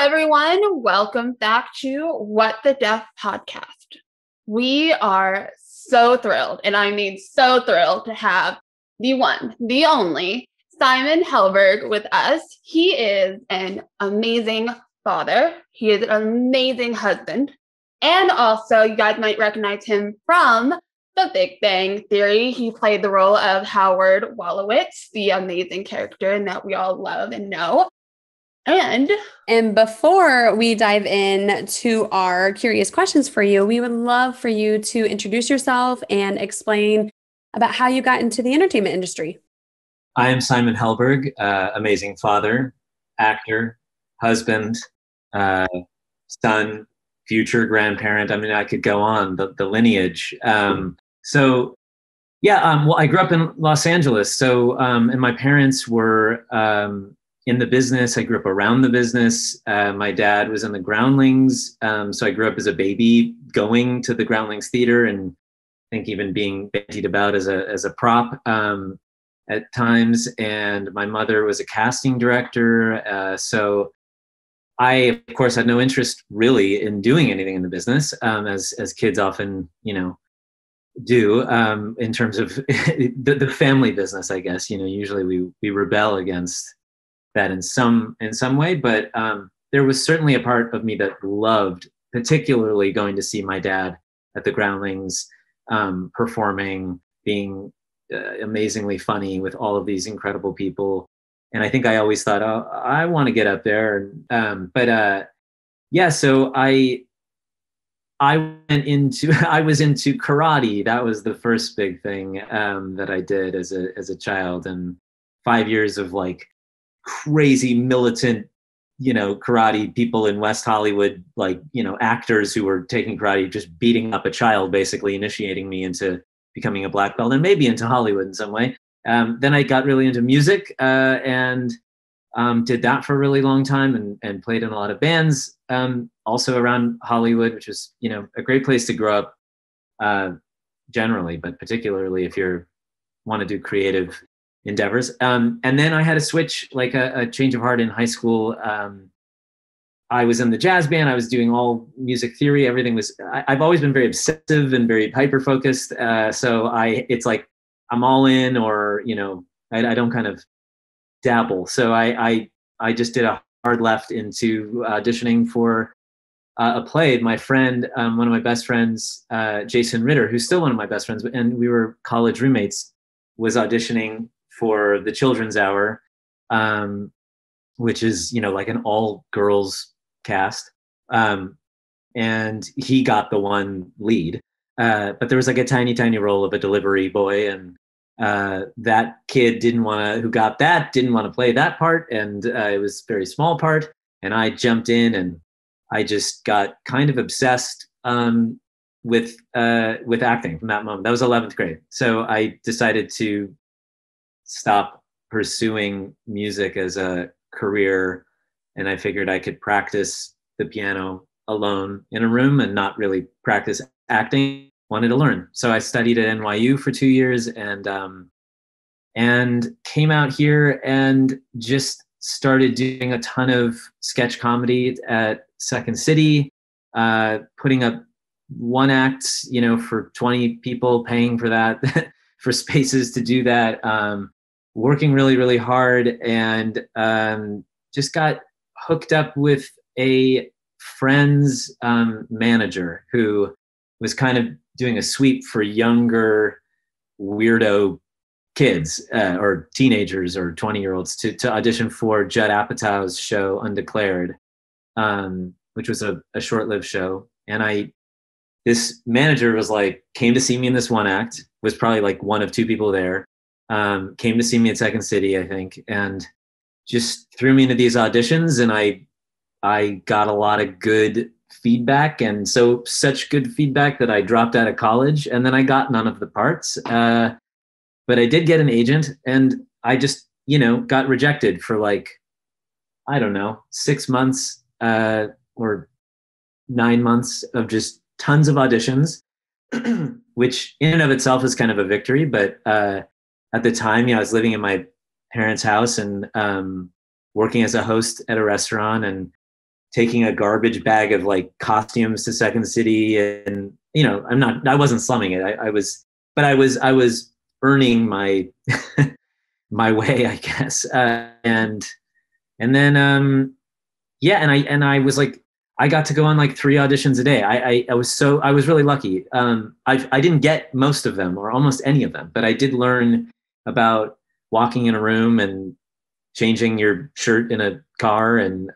everyone. Welcome back to What the Deaf podcast. We are so thrilled, and I mean so thrilled, to have the one, the only Simon Helberg with us. He is an amazing father. He is an amazing husband. And also, you guys might recognize him from The Big Bang Theory. He played the role of Howard Wolowitz, the amazing character and that we all love and know. And before we dive in to our curious questions for you, we would love for you to introduce yourself and explain about how you got into the entertainment industry. I am Simon Helberg, amazing father, actor, husband, son, future grandparent. I mean, I could go on, the lineage. Well, I grew up in Los Angeles. And my parents were in the business. I grew up around the business. My dad was in the Groundlings. So I grew up as a baby going to the Groundlings Theater, and I think even being bandied about as a prop at times. And my mother was a casting director. So I, of course, had no interest really in doing anything in the business, as kids often, do, in terms of the family business, I guess. Usually we rebel against that in some way, but there was certainly a part of me that loved particularly going to see my dad at the Groundlings, performing, being amazingly funny with all of these incredible people. And I think I always thought, oh, I want to get up there. So I was into karate. That was the first big thing that I did as a child, and 5 years of like crazy militant, karate people in West Hollywood, actors who were taking karate, just beating up a child, basically initiating me into becoming a black belt and maybe into Hollywood in some way. Then I got really into music and did that for a really long time and played in a lot of bands, also around Hollywood, which is, a great place to grow up generally, but particularly if you want to do creative endeavors. And then I had a switch, like a change of heart in high school. I was in the jazz band. I was doing all music theory. Everything was, I've always been very obsessive and very hyper-focused. It's like I'm all in, or, I don't kind of dabble. So I just did a hard left into auditioning for a play. My friend, one of my best friends, Jason Ritter, who's still one of my best friends, and we were college roommates, was auditioning for the Children's Hour, which is, like an all-girls cast. And he got the one lead. But there was like a tiny, tiny role of a delivery boy. And that kid didn't want to play that part. And it was a very small part. And I jumped in, and I just got kind of obsessed with acting from that moment. That was 11th grade. So I decided to stop pursuing music as a career, and I figured I could practice the piano alone in a room and not really practice acting. Wanted to learn. So I studied at NYU for 2 years and came out here and just started doing a ton of sketch comedy at Second City, putting up one act, for 20 people, paying for that, for spaces to do that, working really, really hard, and just got hooked up with a friend's manager who was kind of doing a sweep for younger weirdo kids or teenagers or 20-year-olds to audition for Judd Apatow's show Undeclared, which was a short-lived show. And this manager came to see me in this one act, was probably like one of two people there, came to see me at Second City, I think, and just threw me into these auditions, and I got a lot of good feedback, and such good feedback that I dropped out of college, and then I got none of the parts. But I did get an agent, and I just, got rejected for 6 months or 9 months of just tons of auditions, which in and of itself is kind of a victory. But at the time, I was living in my parents' house and working as a host at a restaurant and taking a garbage bag of like costumes to Second City, and I wasn't slumming it. I was earning my my way, I guess. And then and I was like, I got to go on like 3 auditions a day. I was really lucky. I didn't get most of them or almost any of them, but I did learn about walking in a room and changing your shirt in a car, and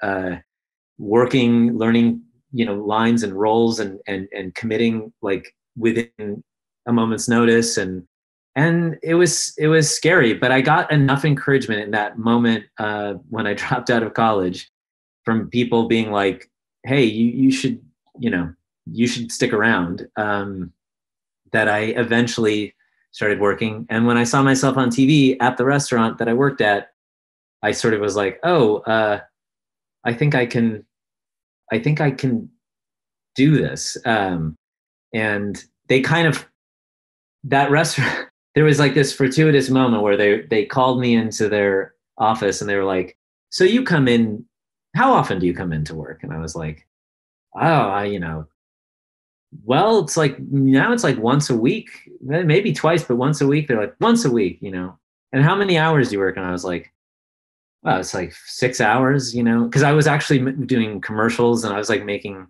learning, lines and roles, and committing like within a moment's notice. And it was scary, but I got enough encouragement in that moment when I dropped out of college from people being like, hey, you should stick around, that I eventually started working. And when I saw myself on TV at the restaurant that I worked at, I sort of was like, oh, I think I can do this. And they kind of, that restaurant, there was like this fortuitous moment where they called me into their office and they were like, so you come in, how often do you come into work? And I was like, oh, well, it's like, now it's like once a week, maybe twice, but once a week. They're like, once a week, and how many hours do you work? And I was like, well, it's like 6 hours, because I was actually doing commercials and I was like making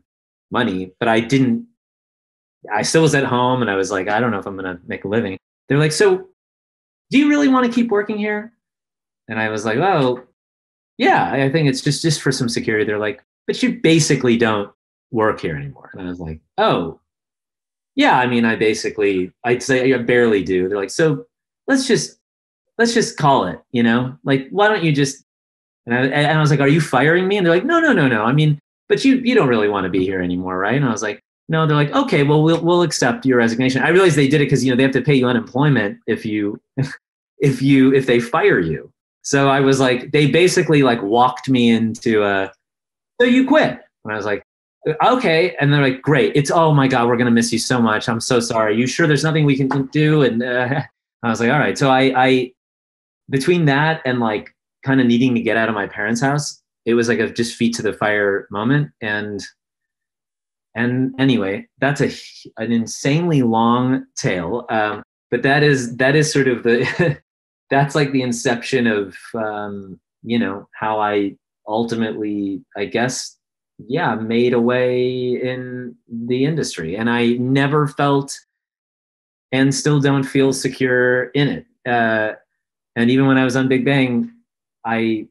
money, but I still was at home, and I was like, I don't know if I'm going to make a living. They're like, so do you really want to keep working here? And I was like, well, yeah, I think it's just for some security. They're like, but you basically don't work here anymore. And I was like, oh, yeah, I mean, I'd say I barely do. They're like, so let's just call it, like, why don't you just, and I was like, are you firing me? And they're like, no. I mean, but you don't really want to be here anymore, right? And I was like, no. They're like, okay, well, we'll accept your resignation. I realized they did it because, they have to pay you unemployment if they fire you. So I was like, they basically like walked me into so you quit. And I was like, okay. And they're like, great. Oh my God, we're going to miss you so much. I'm so sorry. You sure there's nothing we can do? And I was like, all right. So I between that and like kind of needing to get out of my parents' house, it was like a just feet to the fire moment. And anyway, that's an insanely long tale. But that is sort of the, that's like the inception of, how I ultimately, I guess, made a way in the industry. And I never felt, and still don't feel, secure in it. And even when I was on Big Bang, I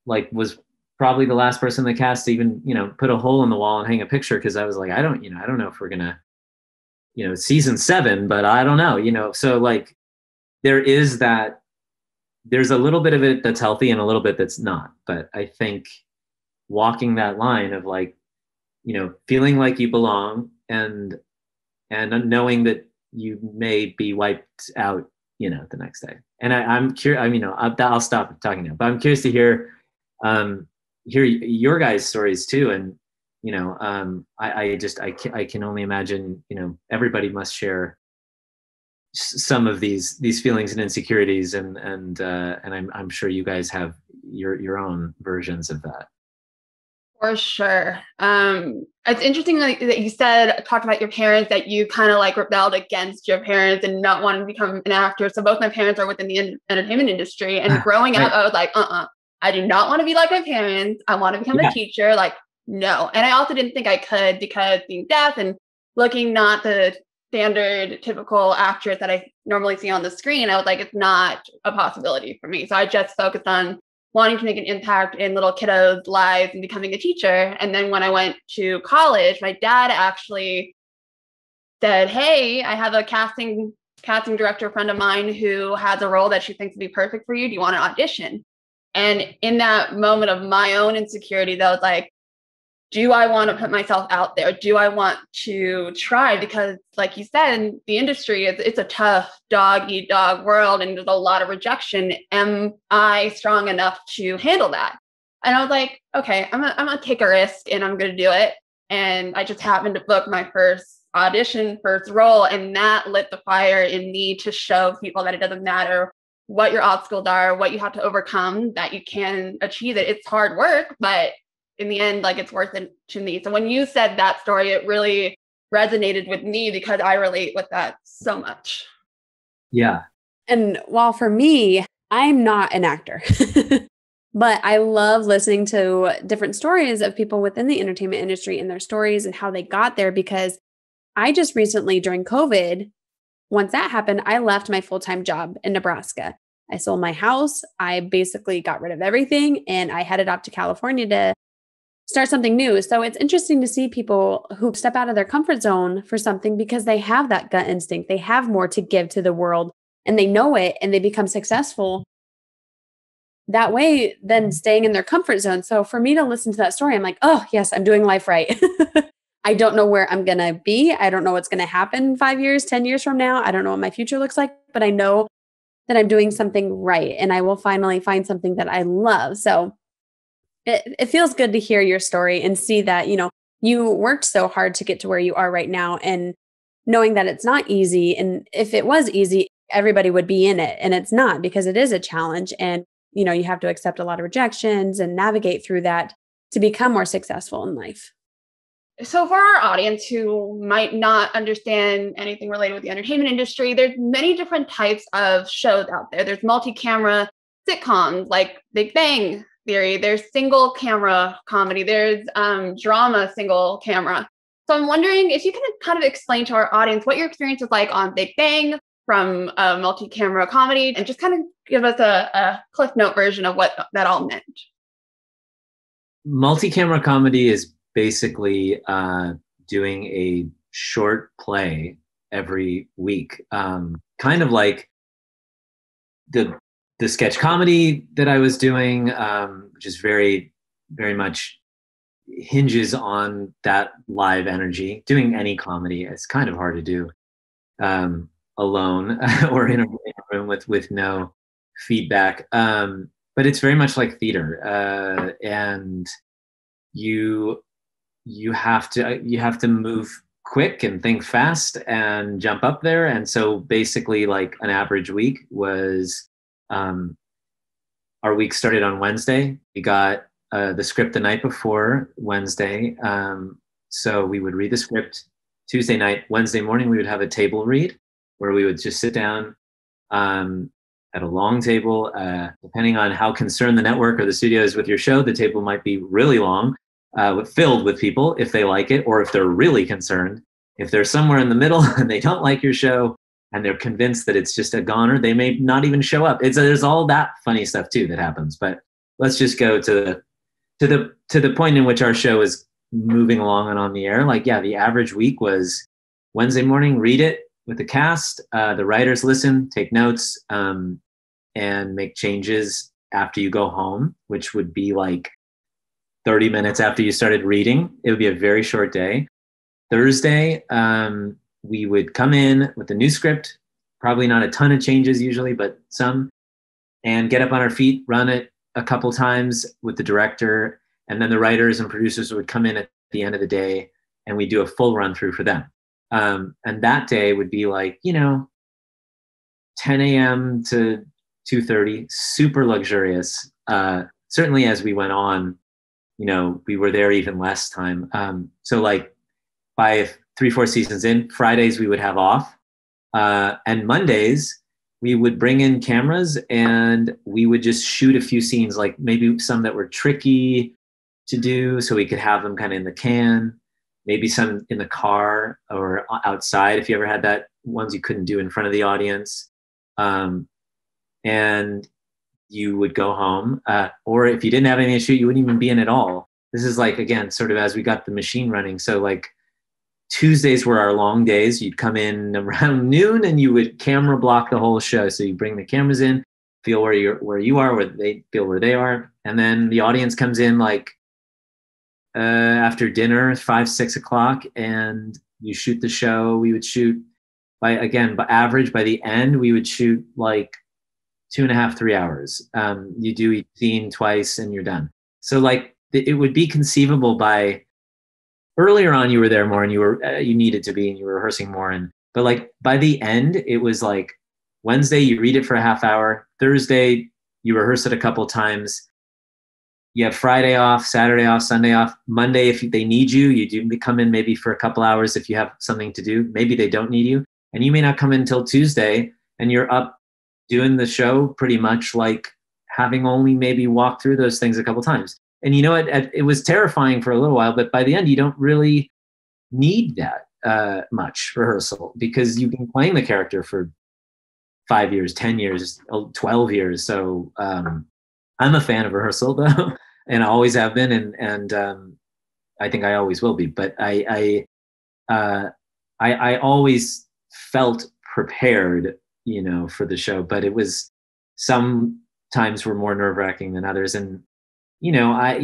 like was probably the last person in the cast to even, put a hole in the wall and hang a picture. Cause I was like, I don't know if we're gonna, season 7, but I don't know, so like there's a little bit of it that's healthy and a little bit that's not. But I think walking that line of like, feeling like you belong and knowing that you may be wiped out, the next day. And I'm curious, I'll stop talking now, but I'm curious to hear your guys' stories too. And, I can only imagine, everybody must share some of these feelings and insecurities, and I'm sure you guys have your own versions of that. For sure. It's interesting that you talked about your parents, that you kind of like rebelled against your parents and not wanting to become an actor. So both my parents are within the entertainment industry, and growing up, I was like, I do not want to be like my parents. I want to become a teacher. Like, no. And I also didn't think I could, because being deaf and looking not the standard typical actress that I normally see on the screen, I was like, it's not a possibility for me. So I just focused on wanting to make an impact in little kiddos' lives and becoming a teacher. And then when I went to college, my dad actually said, hey, I have a casting director friend of mine who has a role that she thinks would be perfect for you. Do you want to audition? And in that moment of my own insecurity, that was like, do I want to put myself out there? Do I want to try? Because like you said, in the industry, it's a tough dog-eat-dog world, and there's a lot of rejection. Am I strong enough to handle that? And I was like, okay, I'm gonna take a risk and I'm gonna do it. And I just happened to book my first audition, first role, and that lit the fire in me to show people that it doesn't matter what your obstacles are, what you have to overcome, that you can achieve it. It's hard work, but in the end, like it's worth it to me. So when you said that story, it really resonated with me because I relate with that so much. Yeah. And while for me, I'm not an actor, but I love listening to different stories of people within the entertainment industry and their stories and how they got there. Because I just recently, during COVID, once that happened, I left my full-time job in Nebraska. I sold my house. I basically got rid of everything and I headed up to California to start something new. So it's interesting to see people who step out of their comfort zone for something because they have that gut instinct. They have more to give to the world and they know it and they become successful that way than staying in their comfort zone. So for me to listen to that story, I'm like, oh, yes, I'm doing life right. I don't know where I'm going to be. I don't know what's going to happen 5 years, 10 years from now. I don't know what my future looks like, but I know that I'm doing something right and I will finally find something that I love. So it feels good to hear your story and see that, you worked so hard to get to where you are right now and knowing that it's not easy. And if it was easy, everybody would be in it. And it's not because it is a challenge. And, you have to accept a lot of rejections and navigate through that to become more successful in life. So for our audience who might not understand anything related with the entertainment industry, there's many different types of shows out there. There's multi-camera sitcoms like Big Bang Theory. There's single camera comedy. There's drama single camera. So I'm wondering if you can kind of explain to our audience what your experience was like on Big Bang from a multi-camera comedy and just kind of give us a Cliff Note version of what that all meant. Multi-camera comedy is basically doing a short play every week, kind of like the sketch comedy that I was doing, which is very, very much hinges on that live energy. Doing any comedy is kind of hard to do alone or in a room with no feedback. But it's very much like theater, and you have to move quick and think fast and jump up there. And so basically, like an average week was. Our week started on Wednesday. We got the script the night before Wednesday. So we would read the script Tuesday night. Wednesday morning, we would have a table read where we would just sit down at a long table. Depending on how concerned the network or the studio is with your show, the table might be really long, filled with people if they like it, or if they're really concerned. If they're somewhere in the middle and they don't like your show, and they're convinced that it's just a goner, they may not even show up. There's all that funny stuff too that happens. But let's just go to the point in which our show is moving along and on the air. Like, yeah, the average week was Wednesday morning, read it with the cast. The writers listen, take notes, and make changes after you go home, which would be like 30 minutes after you started reading. It would be a very short day. Thursday, we would come in with a new script, probably not a ton of changes usually, but some, and get up on our feet, run it a couple times with the director, and then the writers and producers would come in at the end of the day and we do a full run through for them. And that day would be like, 10 a.m. to 2:30, super luxurious. Certainly as we went on, we were there even less time. So like by 3-4 seasons in, Fridays we would have off. And Mondays we would bring in cameras and we would just shoot a few scenes, like maybe some that were tricky to do so we could have them kind of in the can, maybe some in the car or outside if you ever had that, ones you couldn't do in front of the audience. And you would go home. Or if you didn't have anything to shoot, you wouldn't even be in at all. This is like, again, sort of as we got the machine running. So like Tuesdays were our long days. You'd come in around noon and you would camera block the whole show. So you bring the cameras in, feel where you are, where they feel where they are. And then the audience comes in like after dinner, 5-6 o'clock, and you shoot the show. We would shoot by average, by the end, we would shoot like 2.5-3 hours. You do each scene twice and you're done. So like it would be conceivable by earlier on you were there more and you needed to be and you were rehearsing more. But like by the end, it was like Wednesday, you read it for a half hour. Thursday, you rehearse it a couple times. you have Friday off, Saturday off, Sunday off. Monday, if they need you, you do come in maybe for a couple hours if you have something to do. Maybe they don't need you. And you may not come in until Tuesday, and you're up doing the show pretty much like having only maybe walked through those things a couple times. And you know, it was terrifying for a little while, but by the end, you don't really need that much rehearsal, because you've been playing the character for 5 years, 10 years, 12 years. So I'm a fan of rehearsal, though, and I always have been, and I think I always will be. But I always felt prepared, you know, for the show. But it was, some times were more nerve-wracking than others, and you know, I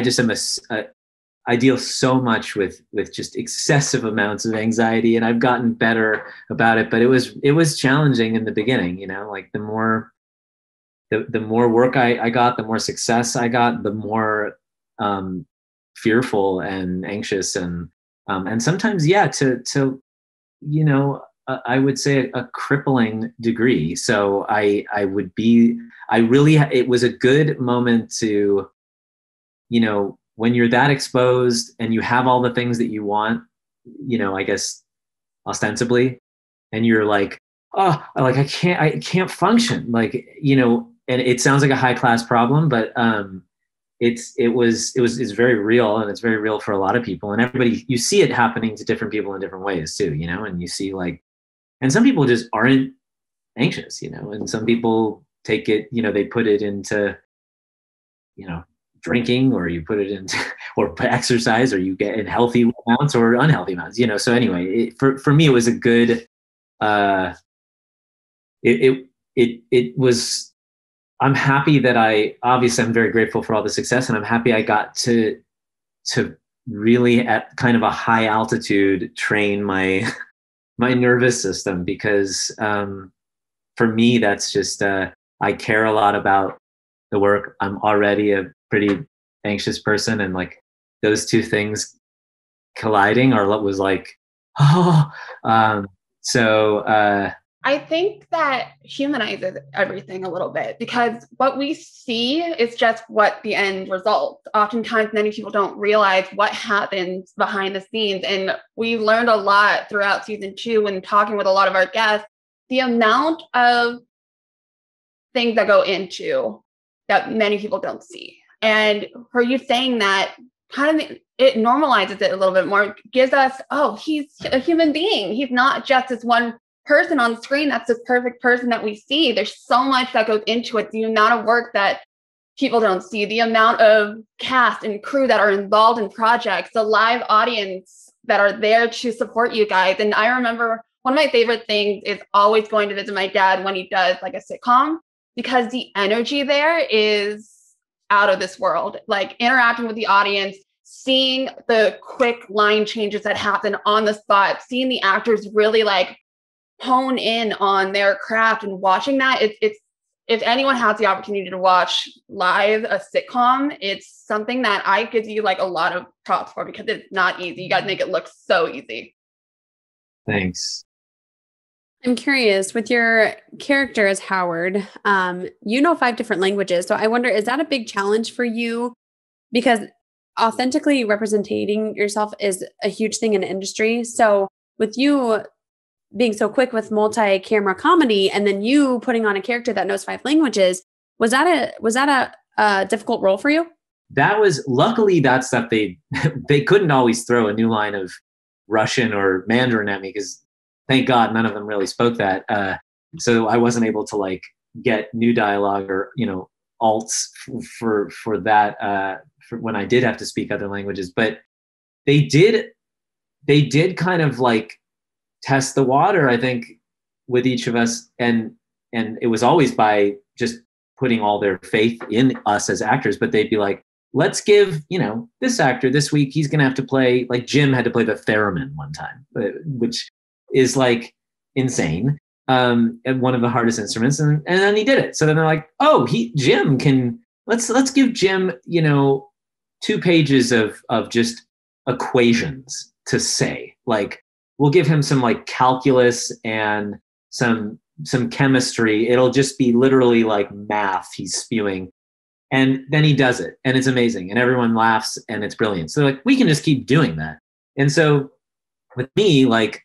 just am I deal so much with just excessive amounts of anxiety, and I've gotten better about it. But it was challenging in the beginning, you know, like the more work I got, the more success I got, the more fearful and anxious and sometimes, to you know, I would say a crippling degree. So it was a good moment to, you know, when you're that exposed and you have all the things that you want, you know, I guess ostensibly, and you're like, oh, like I can't function, like, you know, and it sounds like a high class problem, but it's very real, and it's very real for a lot of people, and everybody, you see it happening to different people in different ways too, you know, and you see like, and some people just aren't anxious, you know, and some people take it, you know, they put it into, you know, drinking, or you put it into, or exercise, or you get in healthy amounts or unhealthy amounts, you know. So anyway, for me, it was a good, it was, I'm happy that I'm very grateful for all the success, and I'm happy I got to really at kind of a high altitude train my nervous system, because for me, that's just, I care a lot about the work. I'm already a pretty anxious person, and like those two things colliding are what was like, I think that humanizes everything a little bit, because what we see is just what the end result. Oftentimes, many people don't realize what happens behind the scenes. And we learned a lot throughout season 2 when talking with a lot of our guests, the amount of things that go into that many people don't see. And for you saying that, kind of, it normalizes it a little bit more, gives us, oh, he's a human being. He's not just this one person on the screen that's this perfect person that we see. There's so much that goes into it, the amount of work that people don't see, the amount of cast and crew that are involved in projects, the live audience that are there to support you guys. And I remember one of my favorite things is always going to visit my dad when he does like a sitcom, because the energy there is out of this world. Like interacting with the audience, seeing the quick line changes that happen on the spot, seeing the actors really like hone in on their craft, and watching that, it's if anyone has the opportunity to watch live a sitcom, it's something that I give you like a lot of props for, because it's not easy. You guys make it look so easy. Thanks. I'm curious, with your character as Howard, you know 5 different languages. So I wonder, is that a big challenge for you? Because authentically representing yourself is a huge thing in the industry. So with you being so quick with multi-camera comedy, and then you putting on a character that knows 5 languages, was that a difficult role for you? That was, luckily that stuff they couldn't always throw a new line of Russian or Mandarin at me, because thank God none of them really spoke that. So I wasn't able to like get new dialogue or, you know, alts for that, for when I did have to speak other languages. But they did kind of like test the water, I think, with each of us. And it was always by just putting all their faith in us as actors. But they'd be like, let's give, you know, this actor this week, he's going to have to play, like Jim had to play the theremin one time, which is like insane, and one of the hardest instruments, and then he did it. So then they're like, oh, Jim can, let's give Jim, you know, 2 pages of just equations to say. Like, we'll give him some like calculus and some chemistry. It'll just be literally like math he's spewing. And then he does it, and it's amazing, and everyone laughs, and it's brilliant. So like, we can just keep doing that. And so with me, like,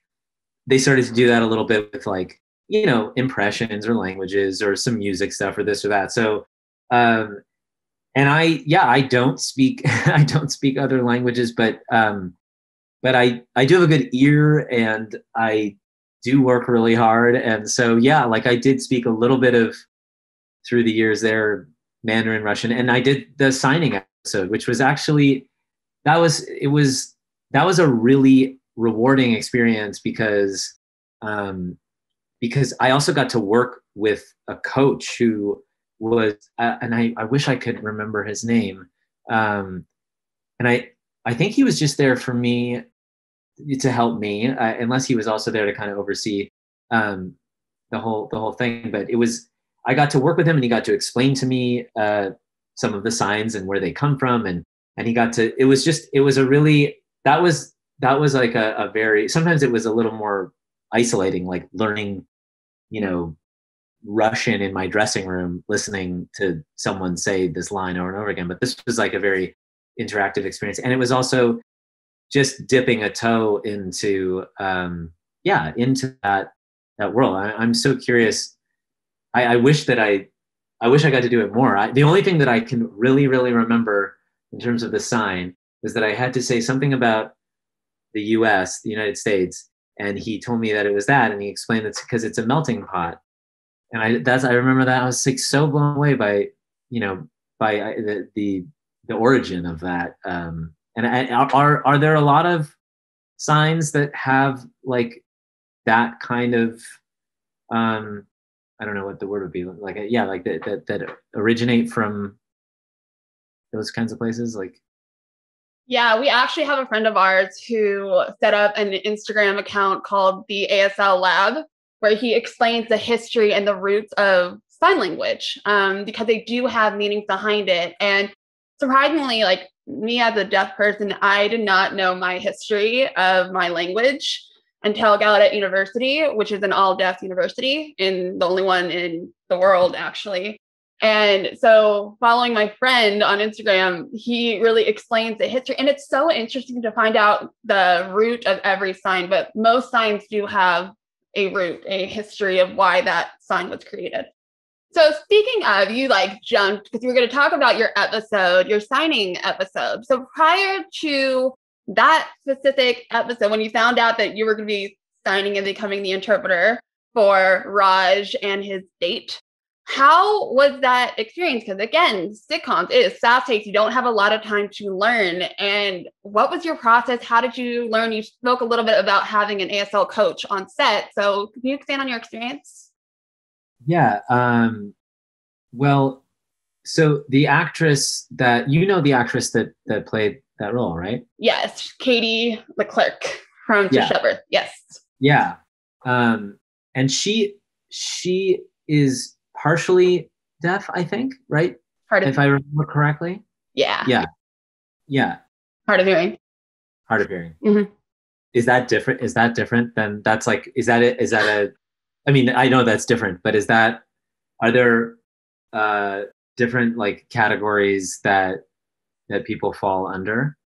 they started to do that a little bit with like, you know, impressions or languages or some music stuff or this or that. So, and I don't speak, I don't speak other languages, but I do have a good ear, and I do work really hard. And so, yeah, like I did speak a little bit of, through the years there, Mandarin, Russian, and I did the signing episode, which was actually, that was a really rewarding experience because I also got to work with a coach who was, and I wish I could remember his name. And I think he was just there for me to help me, unless he was also there to kind of oversee the whole thing. But I got to work with him, and he got to explain to me some of the signs and where they come from, and he got to. It was a really, that was like a very, sometimes it was a little more isolating, like learning, you know, Russian in my dressing room, listening to someone say this line over and over again. But this was like a very interactive experience, and it was also just dipping a toe into into that world. I'm so curious. I wish I got to do it more. The only thing that I can really remember in terms of the sign was that I had to say something about the U.S., the United States, and he told me that it was that, and he explained it's because it's a melting pot. And I remember that. I was like so blown away by the origin of that. And are there a lot of signs that have like that kind of I don't know what the word would be, like like that originate from those kinds of places? Like, yeah, we actually have a friend of ours who set up an Instagram account called the ASL Lab, where he explains the history and the roots of sign language, because they do have meanings behind it. And surprisingly, like me as a deaf person, I did not know my history of my language until Gallaudet University, which is an all-deaf university, and the only one in the world, actually. And so following my friend on Instagram, he really explains the history. And it's so interesting to find out the root of every sign, but most signs do have a root, a history of why that sign was created. So speaking of, you like jumped because you were going to talk about your episode, your signing episode. So prior to that specific episode, when you found out that you were going to be signing and becoming the interpreter for Raj and his date, how was that experience? Because again, sitcoms, it is fast-paced. You don't have a lot of time to learn. And what was your process? How did you learn? You spoke a little bit about having an ASL coach on set. So can you expand on your experience? Yeah. Well, so the actress that played that role, right? Yes, Katie Leclerc from To Shepherd. Yes. Yeah. And she is partially deaf, I think, right? If I remember correctly. Yeah. Yeah. Hard of hearing. Mm-hmm. Is that different than that's like, is that a, I mean, I know that's different, but are there different like categories that people fall under?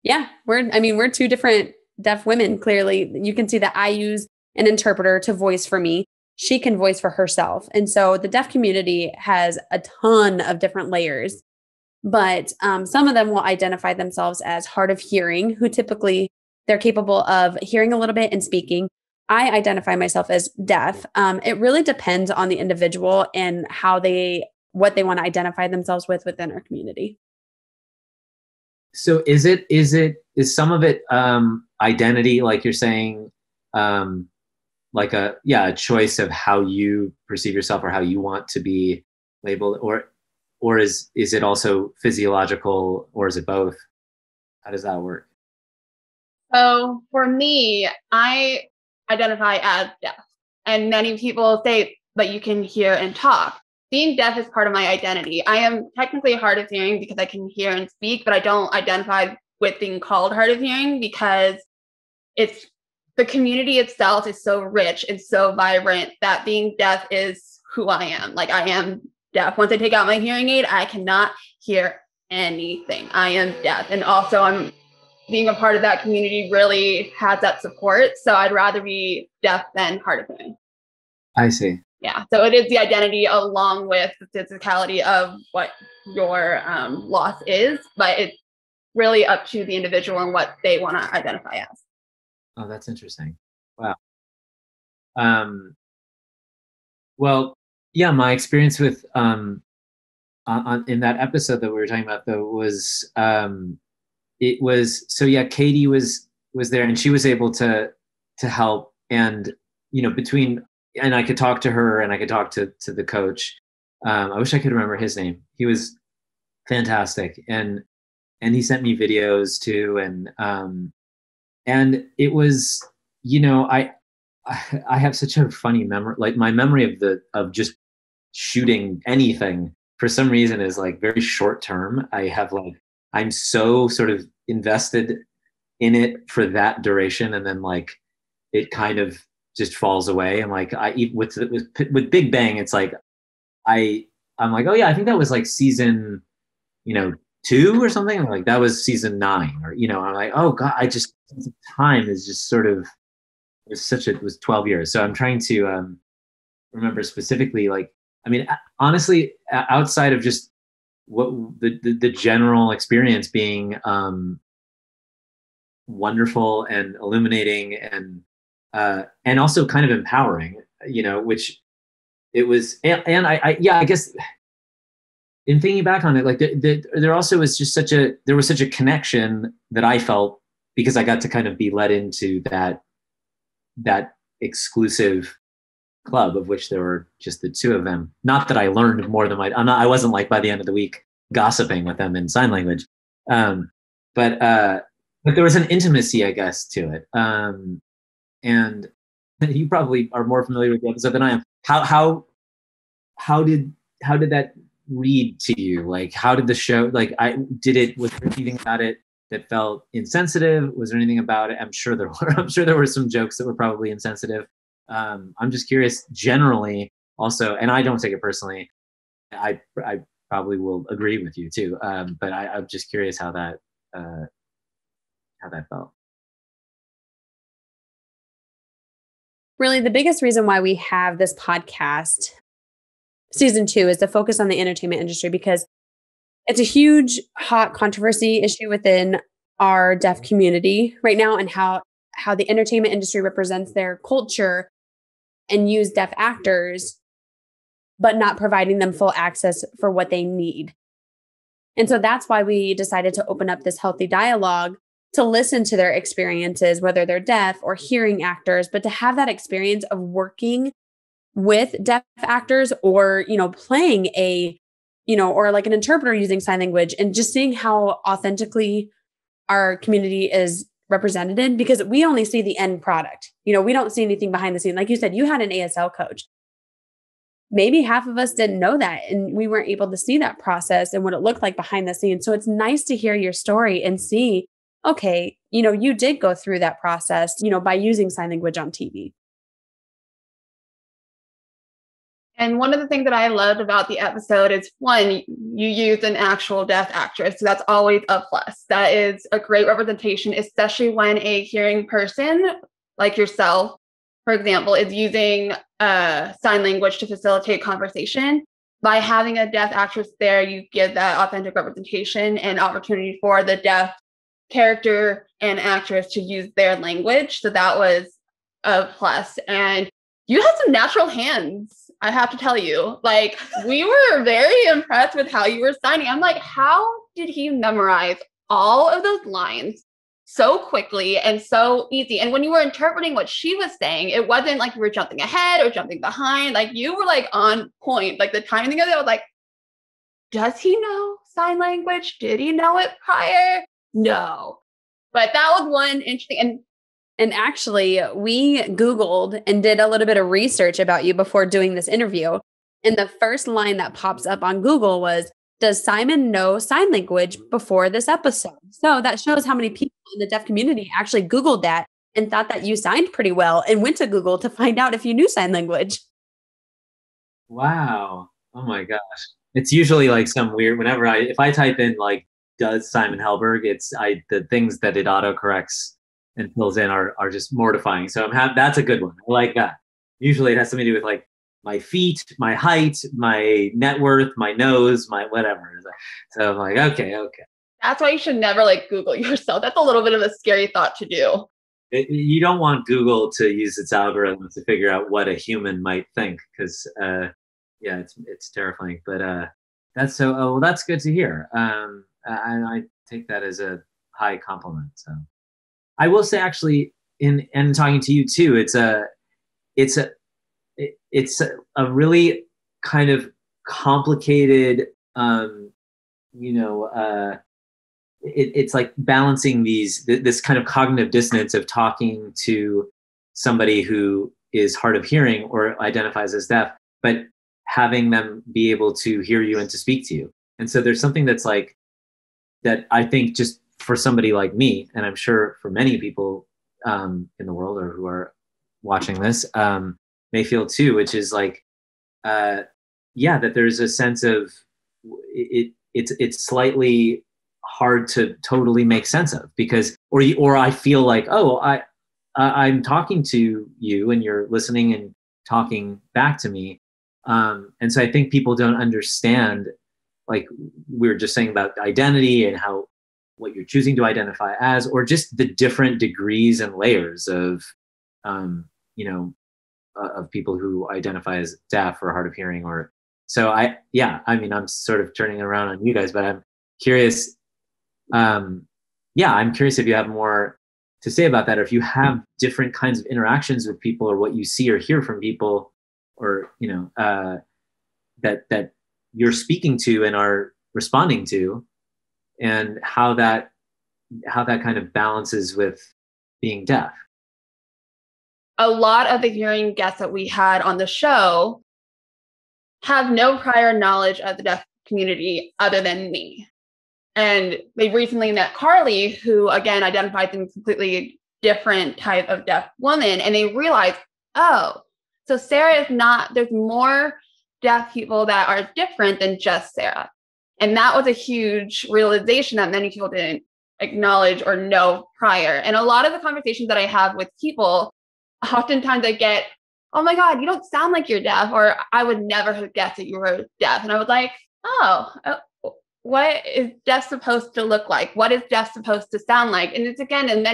Yeah, we're two different deaf women. Clearly, you can see that I use an interpreter to voice for me. She can voice for herself. And so the deaf community has a ton of different layers, but some of them will identify themselves as hard of hearing, who typically they're capable of hearing a little bit and speaking. I identify myself as deaf. It really depends on the individual and what they want to identify themselves with within our community. So is some of it identity, like you're saying, like a choice of how you perceive yourself or how you want to be labeled, or is it also physiological, or is it both? How does that work? So for me, I identify as deaf, and many people say, but you can hear and talk. Being deaf is part of my identity. I am technically hard of hearing because I can hear and speak, but I don't identify with being called hard of hearing because the community itself is so rich and so vibrant that being deaf is who I am. Like I am deaf. Once I take out my hearing aid, I cannot hear anything. I am deaf. And also I'm being a part of that community really has that support. So I'd rather be deaf than hard of hearing. I see. Yeah. So it is the identity along with the physicality of what your loss is, but it's really up to the individual and what they want to identify as. Oh, that's interesting. Wow. Well, yeah, my experience with in that episode that we were talking about though was it was so yeah, Katie was there and she was able to help, and between, and I could talk to her and I could talk to the coach. I wish I could remember his name. He was fantastic, and he sent me videos too, and it was, I have such a funny memory. Like my memory of just shooting anything for some reason is like very short term. I'm so sort of invested in it for that duration, and then like it kind of just falls away. And like with Big Bang, it's like I'm like, oh yeah, I think that was like season 2 or something. I'm like, that was season 9, or I'm like, oh god, time is just sort of, it was 12 years. So I'm trying to remember specifically, like, I mean, honestly, outside of just what the general experience being wonderful and illuminating and also kind of empowering, which it was, and I guess in thinking back on it, like there also was just such a connection that I felt because I got to kind of be led into that exclusive club, of which there were just the 2 of them. Not that I learned more than I wasn't like by the end of the week gossiping with them in sign language, but there was an intimacy, I guess, to it. And you probably are more familiar with the episode than I am. How did that read to you? Like, how did the show, like, was there anything about it that felt insensitive? Was there anything about it? I'm sure there were some jokes that were probably insensitive. I'm just curious generally also, and I don't take it personally. I probably will agree with you too. But I'm just curious how that felt. Really, the biggest reason why we have this podcast, season 2, is to focus on the entertainment industry, because it's a huge, hot controversy issue within our deaf community right now, and how the entertainment industry represents their culture and use deaf actors, but not providing them full access for what they need. And so that's why we decided to open up this healthy dialogue to listen to their experiences, whether they're deaf or hearing actors, but to have that experience of working with deaf actors, or, playing or like an interpreter using sign language, and just seeing how authentically our community is represented, because we only see the end product. We don't see anything behind the scene. Like you said, you had an ASL coach. Maybe half of us didn't know that, and we weren't able to see that process and what it looked like behind the scenes. So it's nice to hear your story and see, okay, you did go through that process, by using sign language on TV. And one of the things that I loved about the episode is, one, you used an actual deaf actress. So that's always a plus. That is a great representation, especially when a hearing person like yourself, for example, is using sign language to facilitate conversation. By having a deaf actress there, you give that authentic representation and opportunity for the deaf character and actress to use their language. So that was a plus. And you had some natural hands, I have to tell you. Like, we were very impressed with how you were signing. I'm like, how did he memorize all of those lines so quickly and so easy? And when you were interpreting what she was saying, it wasn't like you were jumping ahead or jumping behind. Like, you were like on point. Like, the timing of it was like, does he know sign language? Did he know it prior? No. But that was one interesting. And actually, we Googled and did a little bit of research about you before doing this interview. And the first line that pops up on Google was, does Simon know sign language before this episode? So that shows how many people in the deaf community actually Googled that and thought that you signed pretty well and went to Google to find out if you knew sign language. Wow. Oh my gosh. It's usually like some weird, if I type in like, does Simon Helberg, the things that it autocorrects and fills in are just mortifying. So that's a good one. I like that. Usually it has something to do with like my feet, my height, my net worth, my nose, my whatever. So I'm like, okay. That's why you should never like Google yourself. That's a little bit of a scary thought to do. You don't want Google to use its algorithm to figure out what a human might think, because yeah, it's terrifying. But that's so. Oh, well, that's good to hear. I take that as a high compliment. So I will say, actually, in talking to you too, it's a really kind of complicated, it's like balancing this kind of cognitive dissonance of talking to somebody who is hard of hearing or identifies as deaf, but having them be able to hear you and to speak to you. And so there's something that's like that, I think, just for somebody like me, and I'm sure for many people in the world or who are watching this may feel too, which is like, that there's a sense of it's slightly hard to totally make sense of, because or I feel like, I'm talking to you and you're listening and talking back to me, and so I think people don't understand, like we were just saying about identity and how what you're choosing to identify as, or just the different degrees and layers of of people who identify as deaf or hard of hearing. Or so I'm sort of turning it around on you guys, but I'm curious. I'm curious if you have more to say about that, or if you have different kinds of interactions with people, or what you see or hear from people, or that you're speaking to and are responding to, and how that kind of balances with being deaf. A lot of the hearing guests that we had on the show have no prior knowledge of the deaf community other than me. And they recently met Carly, who again identifies as a completely different type of deaf woman. And they realized, oh, so Sarah is not, there's more deaf people that are different than just Sarah. And that was a huge realization that many people didn't acknowledge or know prior. And a lot of the conversations that I have with people, oftentimes I get, oh my God, you don't sound like you're deaf, or I would never have guessed that you were deaf. And I was like, what is deaf supposed to look like? What is deaf supposed to sound like? And it's again, and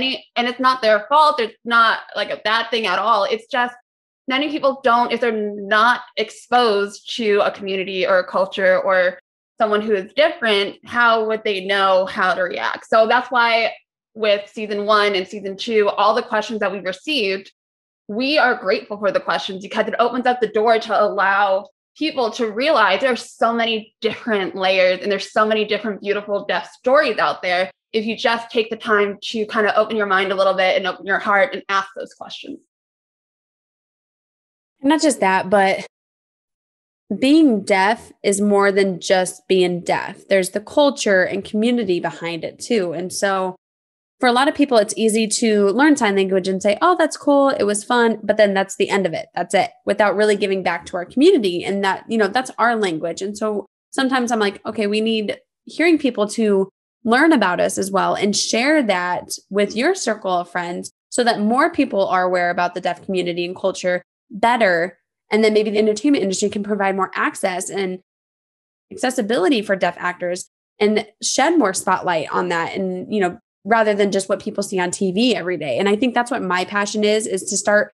it's not their fault. It's not like a bad thing at all. It's just many people don't, if they're not exposed to a community or a culture or someone who is different, how would they know how to react? So that's why with season 1 and season 2, all the questions that we received, we are grateful for the questions, because it opens up the door to allow people to realize there's so many different layers and there's so many different beautiful deaf stories out there, if you just take the time to kind of open your mind a little bit and open your heart and ask those questions. Not just that, but being deaf is more than just being deaf. There's the culture and community behind it too. And so for a lot of people, it's easy to learn sign language and say, oh, that's cool, it was fun, but then that's the end of it. That's it, without really giving back to our community. And that, that's our language. And so sometimes I'm like, okay, we need hearing people to learn about us as well and share that with your circle of friends, so that more people are aware about the deaf community and culture better. And then maybe the entertainment industry can provide more access and accessibility for deaf actors and shed more spotlight on that. And, rather than just what people see on TV every day. And I think that's what my passion is to start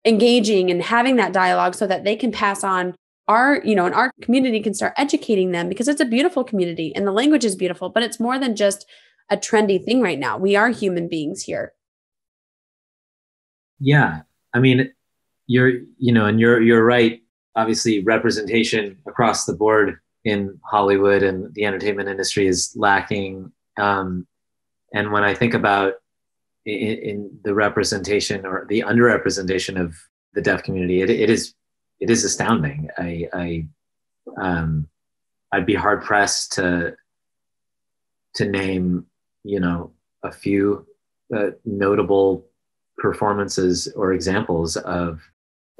engaging and having that dialogue, so that they can pass on and our community can start educating them, because it's a beautiful community and the language is beautiful, but it's more than just a trendy thing right now. We are human beings here. Yeah. I mean, you're right. Obviously, representation across the board in Hollywood and the entertainment industry is lacking. And when I think about in the representation or the underrepresentation of the deaf community, it is astounding. I'd be hard pressed to name, a few notable performances or examples of,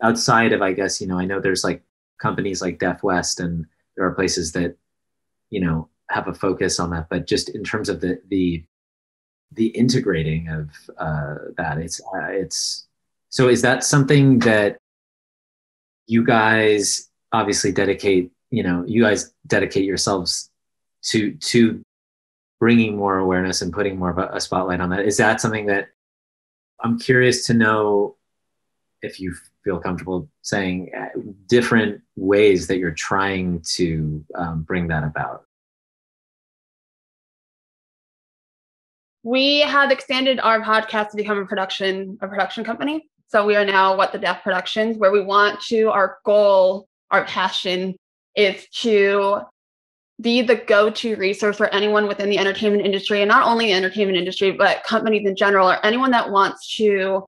outside of, I guess, I know there's like companies like Deaf West, and there are places that, have a focus on that. But just in terms of the integrating of that, it's so is that something that you guys obviously dedicate yourselves to bringing more awareness and putting more of a spotlight on that? Is that something that I'm curious to know, if you feel comfortable saying different ways that you're trying to bring that about? We have expanded our podcast to become a production company. So we are now What the Deaf Productions, where our goal, our passion is to be the go-to resource for anyone within the entertainment industry, and not only the entertainment industry, but companies in general, or anyone that wants to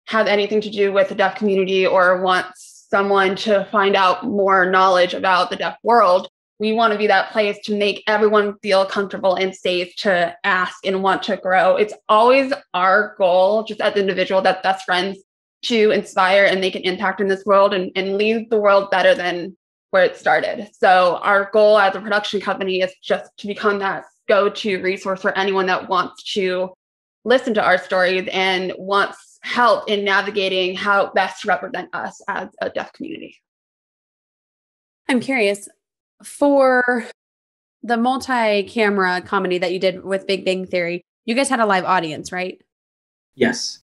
have anything to do with the deaf community or wants someone to find out more knowledge about the deaf world. We want to be that place to make everyone feel comfortable and safe to ask and want to grow. It's always our goal, just as individuals, as best friends, to inspire and make an impact in this world and leave the world better than where it started. So our goal as a production company is just to become that go-to resource for anyone that wants to listen to our stories and wants help in navigating how best to represent us as a deaf community. I'm curious, for the multi-camera comedy that you did with Big Bang Theory, you guys had a live audience, right? Yes.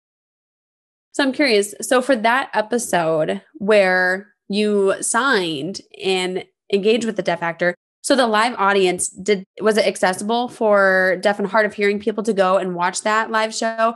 So I'm curious, so for that episode where you signed and engaged with the deaf actor, so the live audience, was it accessible for deaf and hard of hearing people to go and watch that live show?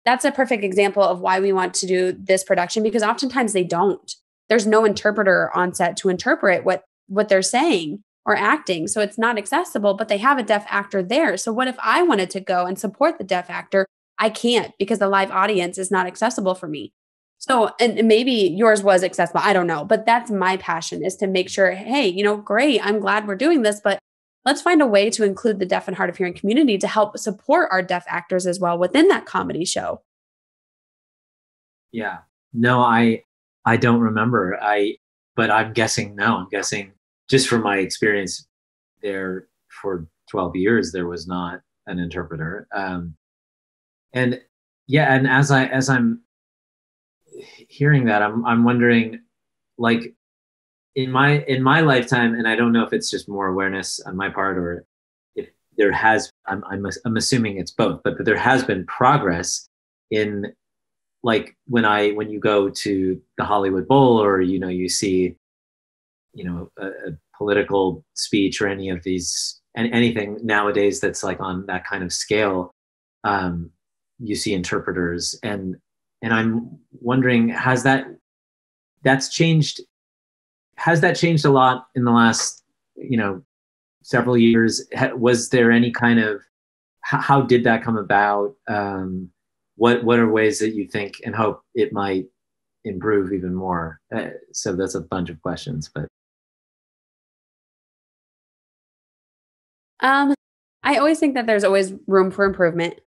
That's a perfect example of why we want to do this production, because oftentimes they don't. There's no interpreter on set to interpret what they're saying or acting. So it's not accessible, but they have a deaf actor there. So what if I wanted to go and support the deaf actor? I can't, because the live audience is not accessible for me. So, and maybe yours was accessible, I don't know, but that's my passion, is to make sure, hey, great, I'm glad we're doing this, but let's find a way to include the deaf and hard of hearing community to help support our deaf actors as well within that comedy show. Yeah. No, I don't remember. But I'm guessing just from my experience there for 12 years, there was not an interpreter. And as I'm hearing that, I'm wondering, like, in my lifetime, and I don't know if it's just more awareness on my part or if there has, I'm assuming it's both, but there has been progress in, like, when you go to the Hollywood Bowl, or you see a political speech or any of these, anything nowadays that's like on that kind of scale, you see interpreters, and I'm wondering, has that changed a lot in the last several years? Was there any kind of, how did that come about? What are ways that you think and hope it might improve even more? So that's a bunch of questions, but I always think that there's always room for improvement.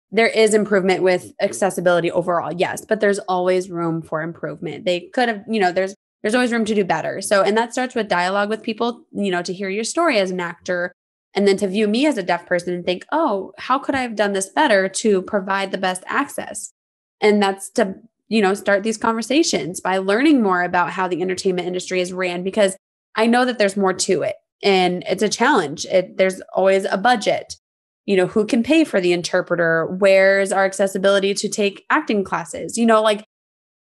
There is improvement with accessibility overall, yes, but there's always room for improvement. They could have, there's always room to do better. So, and that starts with dialogue with people, to hear your story as an actor, and then to view me as a deaf person and think, oh, how could I have done this better to provide the best access? And that's to, start these conversations by learning more about how the entertainment industry is ran, because I know that there's more to it and it's a challenge. There's always a budget. Who can pay for the interpreter? Where's our accessibility to take acting classes? Like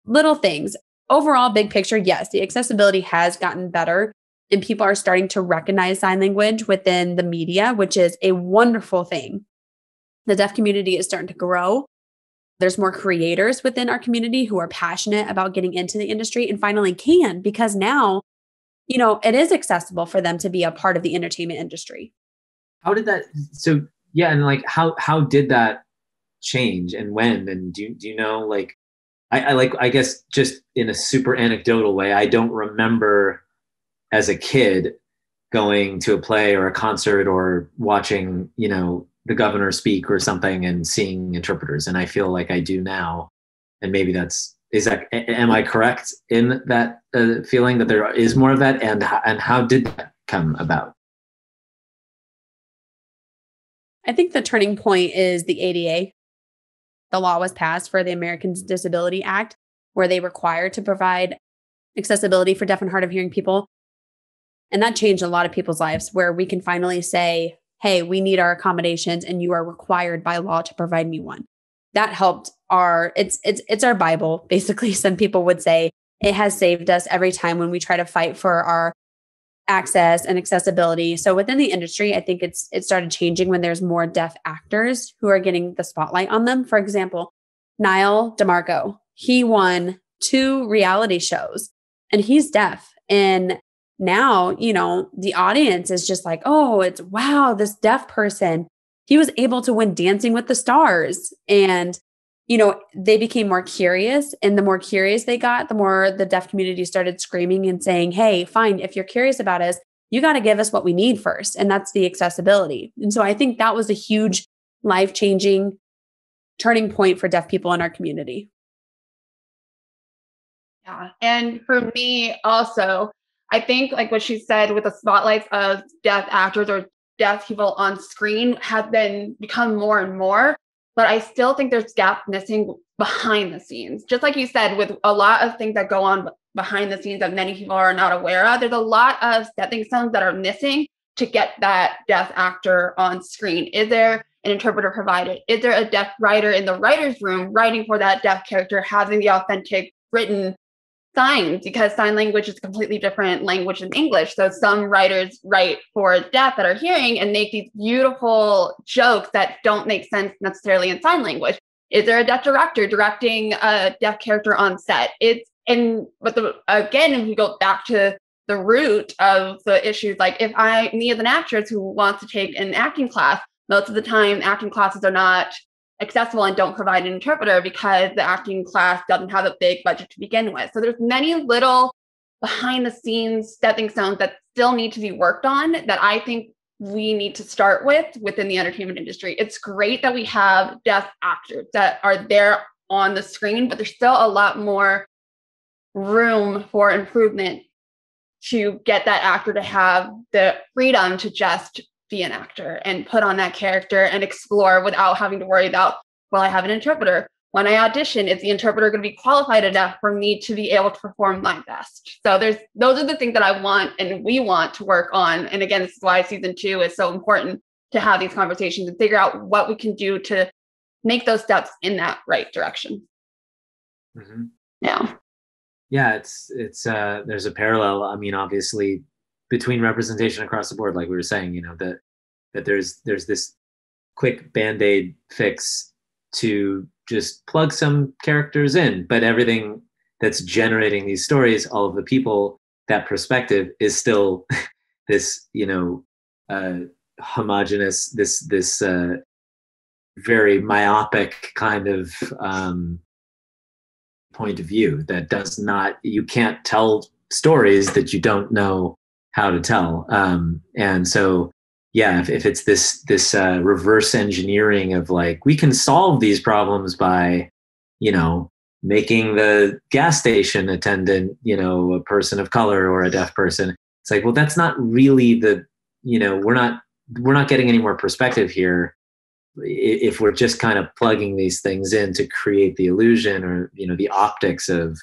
little things. Overall, big picture, yes, the accessibility has gotten better and people are starting to recognize sign language within the media, which is a wonderful thing. The deaf community is starting to grow. There's more creators within our community who are passionate about getting into the industry and finally can, because now, it is accessible for them to be a part of the entertainment industry. How did that, so yeah, and like how did that change and when? And do you know, like, I guess just in a super anecdotal way, I don't remember as a kid going to a play or a concert or watching, the governor speak or something and seeing interpreters. And I feel like I do now. And maybe that's am I correct in that feeling that there is more of that? And how did that come about? I think the turning point is the ADA. The law was passed for the Americans with Disability Act, where they required to provide accessibility for deaf and hard of hearing people. And that changed a lot of people's lives, where we can finally say, hey, we need our accommodations and you are required by law to provide me one. That helped it's our Bible, basically. Some people would say it has saved us every time when we try to fight for our access and accessibility. So within the industry, I think it started changing when there's more deaf actors who are getting the spotlight on them. For example, Niall DeMarco, he won 2 reality shows and he's deaf. And now, the audience is just like, oh, it's wow, this deaf person. He was able to win Dancing with the Stars. And, they became more curious. And the more curious they got, the more the deaf community started screaming and saying, hey, fine, if you're curious about us, you got to give us what we need first. And that's the accessibility. And so I think that was a huge life-changing turning point for deaf people in our community. Yeah. And for me also, I think like what she said with the spotlights of deaf actors or deaf people on screen have become more and more, but I still think there's gaps missing behind the scenes. Just like you said, with a lot of things that go on behind the scenes that many people are not aware of, there's a lot of stepping stones that are missing to get that deaf actor on screen. Is there an interpreter provided? Is there a deaf writer in the writer's room writing for that deaf character, having the authentic written signs, because sign language is a completely different language than English. So some writers write for deaf that are hearing and make these beautiful jokes that don't make sense necessarily in sign language. Is there a deaf director directing a deaf character on set? Again, if we go back to the root of the issues, like me as an actress who wants to take an acting class, most of the time acting classes are not accessible and don't provide an interpreter because the acting class doesn't have a big budget to begin with. So there's many little behind the scenes stepping stones that still need to be worked on that I think we need to start within the entertainment industry. It's great that we have deaf actors that are there on the screen, but there's still a lot more room for improvement to get that actor to have the freedom to just be an actor and put on that character and explore without having to worry about, well, I have an interpreter. When I audition, is the interpreter going to be qualified enough for me to be able to perform my best? So those are the things that I want and we want to work on. And again, this is why season 2 is so important, to have these conversations and figure out what we can do to make those steps in that right direction. Mm-hmm. Yeah. Yeah, it's there's a parallel. I mean, obviously, between representation across the board, like we were saying, that there's this quick Band-Aid fix to just plug some characters in, but everything that's generating these stories, all of the people, that perspective is still this, homogenous, this very myopic kind of point of view that does not, you can't tell stories that you don't know how to tell. And so, yeah, if it's this reverse engineering of like, we can solve these problems by, making the gas station attendant, a person of color or a deaf person. It's like, well, that's not really we're not getting any more perspective here if we're just kind of plugging these things in to create the illusion or, the optics of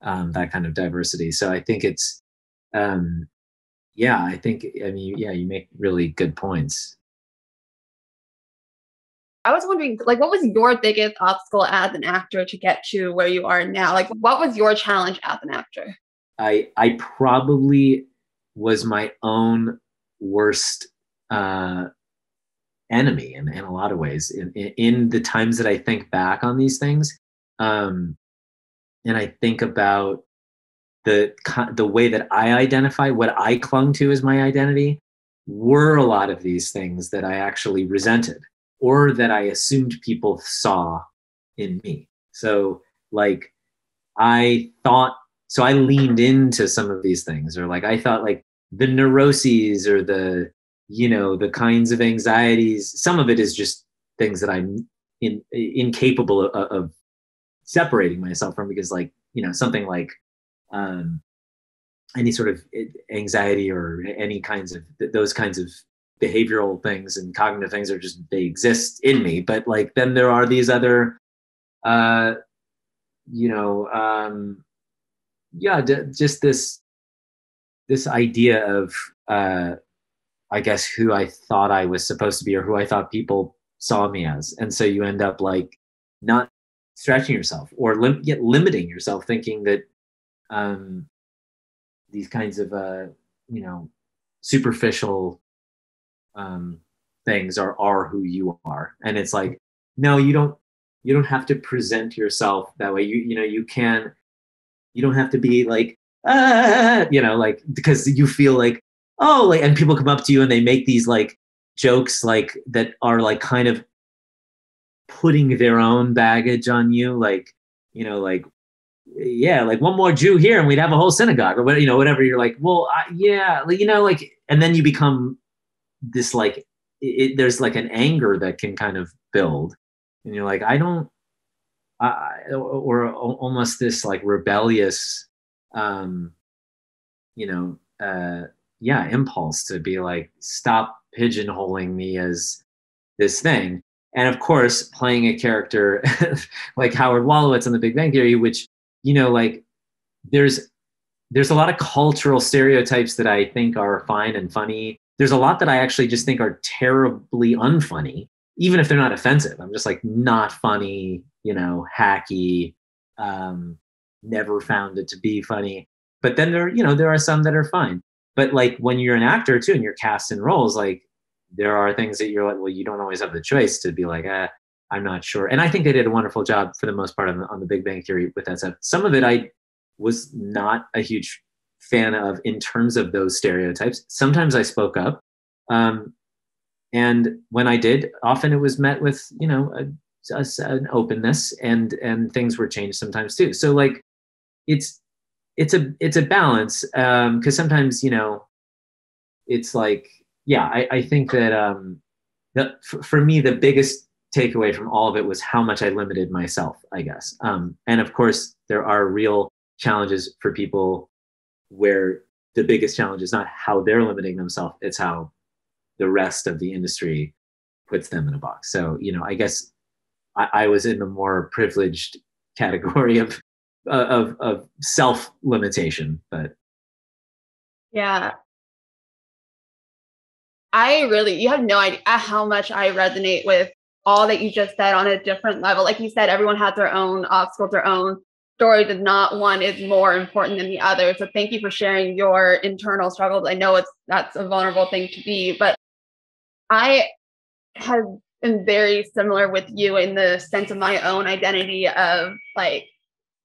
that kind of diversity. So I think it's, you make really good points. I was wondering, like, what was your biggest obstacle as an actor to get to where you are now? Like, what was your challenge as an actor? I probably was my own worst enemy in a lot of ways in the times that I think back on these things. And I think about the way that I identify, what I clung to as my identity, were a lot of these things that I actually resented or that I assumed people saw in me. So like I leaned into some of these things, or like I thought like the neuroses or the kinds of anxieties, some of it is just things that I'm incapable of separating myself from, because like, something like any sort of anxiety or any kinds of those kinds of behavioral things and cognitive things are just, they exist in me. But like, then there are these other, just this idea of, I guess, who I thought I was supposed to be, or who I thought people saw me as. And so you end up like not stretching yourself, or limiting yourself, thinking that these kinds of superficial things are who you are. And it's like, no, you don't have to present yourself that way. You don't have to be like, like, because you feel like, oh, like, and people come up to you and they make these like jokes like that are like kind of putting their own baggage on you, like, like, yeah, like one more Jew here and we'd have a whole synagogue, or whatever. You're like, well, yeah, like, and then you become this like, there's like an anger that can kind of build, and you're like, or almost this like rebellious, impulse to be like, stop pigeonholing me as this thing. And of course, playing a character like Howard Wolowitz on The Big Bang Theory, which, like, there's a lot of cultural stereotypes that I think are fine and funny. There's a lot that I actually just think are terribly unfunny, even if they're not offensive. I'm just like, not funny, hacky, never found it to be funny. But then there are some that are fine. But like, when you're an actor too, and you're cast in roles, like, there are things that you're like, well, you don't always have the choice to be like, I'm not sure. And I think they did a wonderful job for the most part on The Big Bang Theory with that stuff. Some of it I was not a huge fan of in terms of those stereotypes. Sometimes I spoke up. And when I did, often it was met with, an openness, and things were changed sometimes too. So like, it's a balance. 'Cause sometimes, it's like, yeah, I think that for me, the biggest takeaway from all of it was how much I limited myself, I guess. And of course, there are real challenges for people where the biggest challenge is not how they're limiting themselves, it's how the rest of the industry puts them in a box. So, I guess I was in the more privileged category of self-limitation, but. Yeah. You have no idea how much I resonate with all that you just said on a different level. Like you said, everyone has their own obstacles, their own stories, and not one is more important than the other. So thank you for sharing your internal struggles. I know that's a vulnerable thing to be, but I have been very similar with you in the sense of my own identity of like,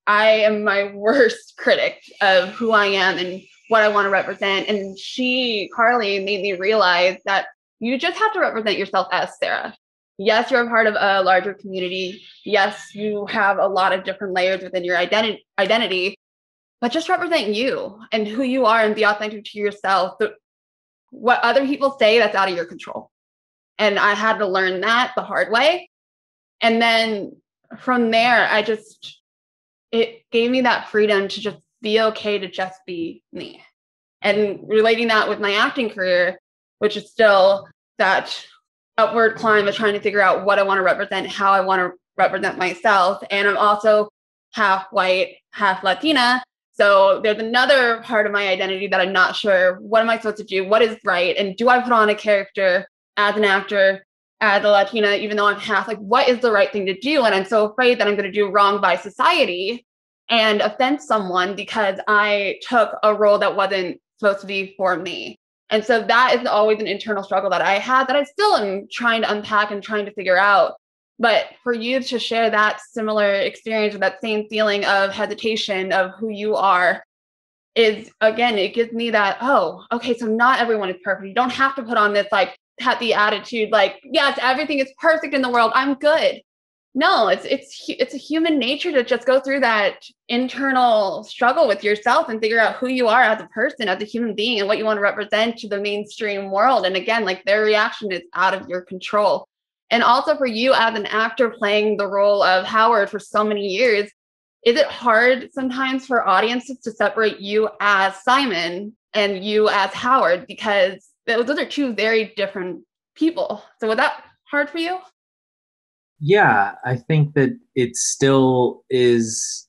I am my worst critic of who I am and what I want to represent. And Carly, made me realize that you just have to represent yourself as Sarah. Yes, you're a part of a larger community. Yes, you have a lot of different layers within your identity, but just represent you and who you are and be authentic to yourself. What other people say, that's out of your control. And I had to learn that the hard way. And then from there, it gave me that freedom to just be okay to just be me. And relating that with my acting career, which is still that upward climb of trying to figure out what I want to represent, how I want to represent myself. And I'm also half white, half Latina. So there's another part of my identity that I'm not sure, what am I supposed to do? What is right? And do I put on a character as an actor, as a Latina, even though I'm half? Like, what is the right thing to do? And I'm so afraid that I'm going to do wrong by society and offend someone because I took a role that wasn't supposed to be for me. And so that is always an internal struggle that I had, that I still am trying to unpack and trying to figure out. But for you to share that similar experience or that same feeling of hesitation of who you are is, again, it gives me that, oh, okay, so not everyone is perfect. You don't have to put on this like happy attitude, like, yes, everything is perfect in the world, I'm good. No, it's a human nature to just go through that internal struggle with yourself and figure out who you are as a person, as a human being, and what you want to represent to the mainstream world. And again, like, their reaction is out of your control. And also for you as an actor playing the role of Howard for so many years, is it hard sometimes for audiences to separate you as Simon and you as Howard? Because those are two very different people. So was that hard for you? Yeah, I think that it still is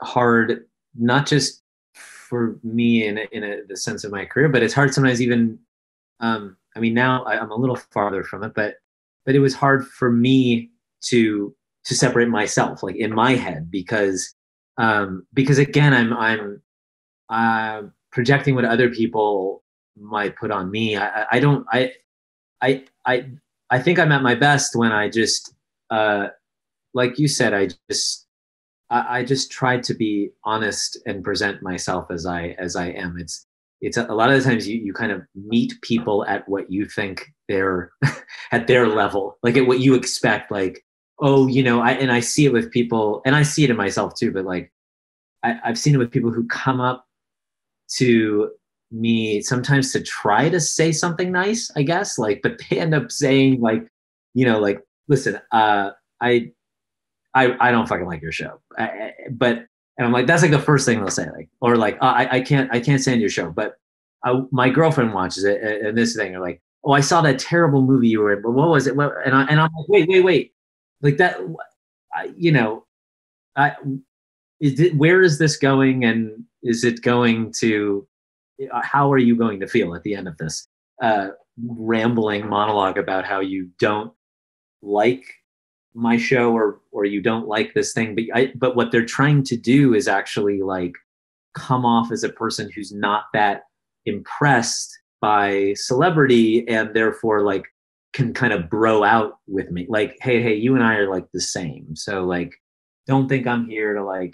hard, not just for me the sense of my career, but it's hard sometimes even, I mean, now I'm a little farther from it, but it was hard for me to separate myself, like in my head, because again, I'm projecting what other people might put on me. I don't, I think I'm at my best when I just, like you said, I just try to be honest and present myself as I am. It's a lot of the times you kind of meet people at what you think they're at their level, like at what you expect. Like, oh, I see it with people, and I see it in myself too. But like, I've seen it with people who come up to me sometimes to try to say something nice, I guess. Like, but they end up saying like, like, listen, I don't fucking like your show. And I'm like, that's like the first thing they'll say, like, or like, I can't stand your show, but my girlfriend watches it, and this thing, or like, oh, I saw that terrible movie you were in, but what was it? And I'm like, wait, like that, where is this going, and is it going to, how are you going to feel at the end of this rambling monologue about how you don't like my show, or you don't like this thing, but what they're trying to do is actually like come off as a person who's not that impressed by celebrity, and therefore like can kind of bro out with me, like, hey, you and I are like the same, so like don't think I'm here to like,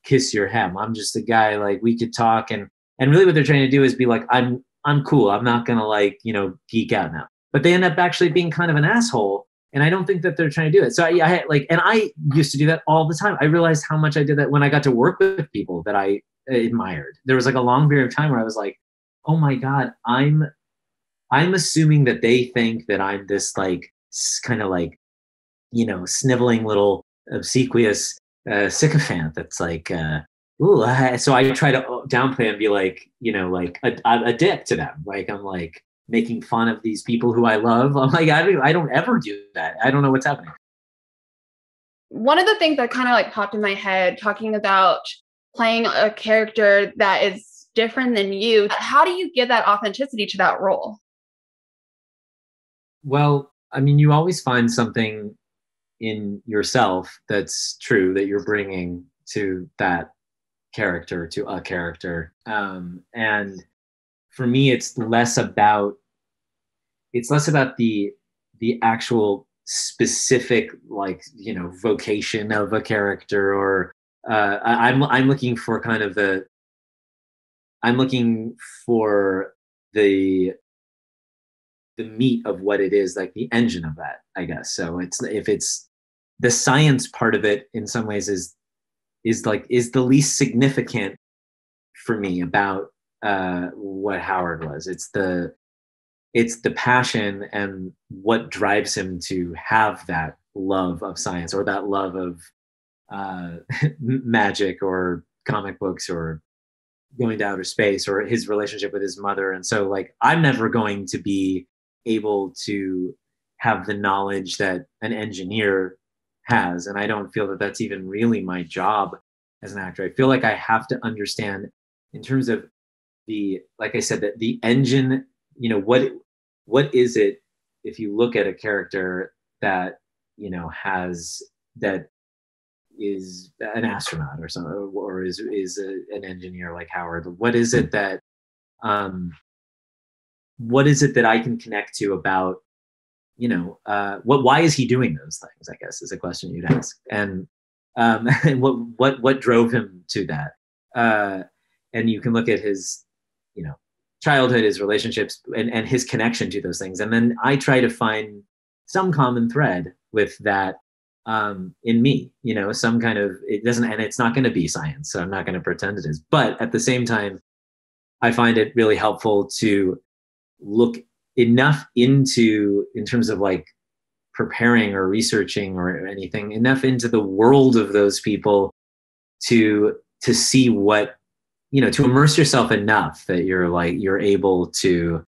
kiss your hem. I'm just a guy, like we could talk, and really what they're trying to do is be like, I'm cool, I'm not gonna like, geek out now. But they end up actually being kind of an asshole. And I don't think that they're trying to do it. So I used to do that all the time. I realized how much I did that when I got to work with people that I admired. There was like a long period of time where I was like, oh my God, I'm assuming that they think that I'm this like kind of like, sniveling little obsequious sycophant that's like, ooh. So I try to downplay and be like, like a dick to them. Like I'm like, making fun of these people who I love. I'm like, I don't ever do that. I don't know what's happening. One of the things that kind of like popped in my head talking about playing a character that is different than you, how do you give that authenticity to that role? Well, I mean, you always find something in yourself that's true that you're bringing to that character, to a character. And for me, it's less about the actual specific, like, vocation of a character, or I'm looking for kind of I'm looking for the meat of what it is, like the engine of that, I guess. So if it's the science part of it, in some ways is the least significant for me about what Howard was. It's the passion and what drives him to have that love of science, or that love of magic, or comic books, or going to outer space, or his relationship with his mother. And so like, I'm never going to be able to have the knowledge that an engineer has. And I don't feel that that's even really my job as an actor. I feel like I have to understand, in terms of like I said, that the engine, what is it, if you look at a character that, that is an astronaut or something, or is an engineer like Howard, what is it that I can connect to about, why is he doing those things, I guess, is a question you'd ask. And and what drove him to that. And you can look at his, childhood, his relationships, and his connection to those things. And then I try to find some common thread with that in me, some kind of, it doesn't, and it's not going to be science, so I'm not going to pretend it is. But at the same time, I find it really helpful to look enough into, in terms of like preparing or researching or anything, enough into the world of those people to see what, to immerse yourself enough that you're able to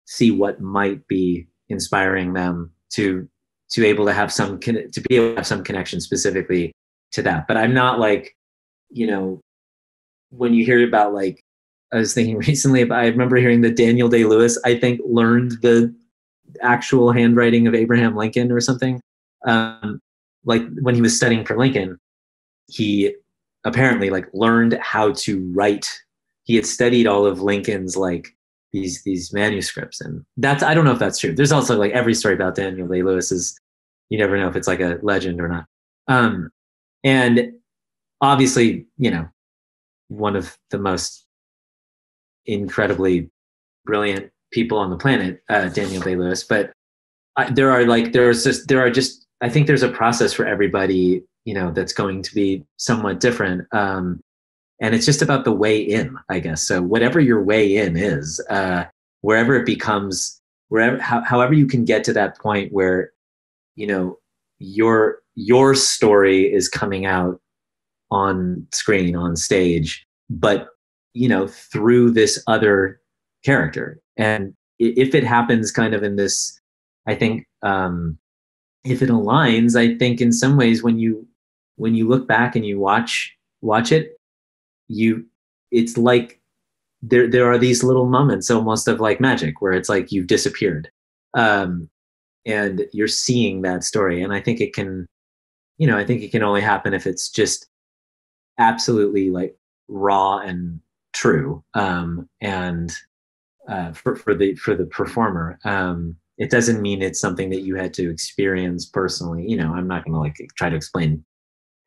see what might be inspiring them to be able to have some connection specifically to that. But I'm not like, when you hear about, like, I was thinking recently I remember hearing that Daniel Day-Lewis, I think, learned the actual handwriting of Abraham Lincoln or something. Like when he was studying for Lincoln, he apparently like learned how to write. He had studied all of Lincoln's like these manuscripts, and I don't know if that's true. There's also like every story about Daniel Day-Lewis is, you never know if it's like a legend or not. And obviously, one of the most incredibly brilliant people on the planet, Daniel Day-Lewis. But I think there's a process for everybody, that's going to be somewhat different. And it's just about the way in, I guess. So whatever your way in is, wherever it becomes, however you can get to that point where, your story is coming out on screen, on stage, but, through this other character. And if it happens kind of in this, I think, if it aligns, I think in some ways when you look back and you watch it, it's like there are these little moments almost of like magic where it's like you've disappeared, and you're seeing that story. And I think it can only happen if it's just absolutely like raw and true, and for the performer. It doesn't mean it's something that you had to experience personally. I'm not going to like try to explain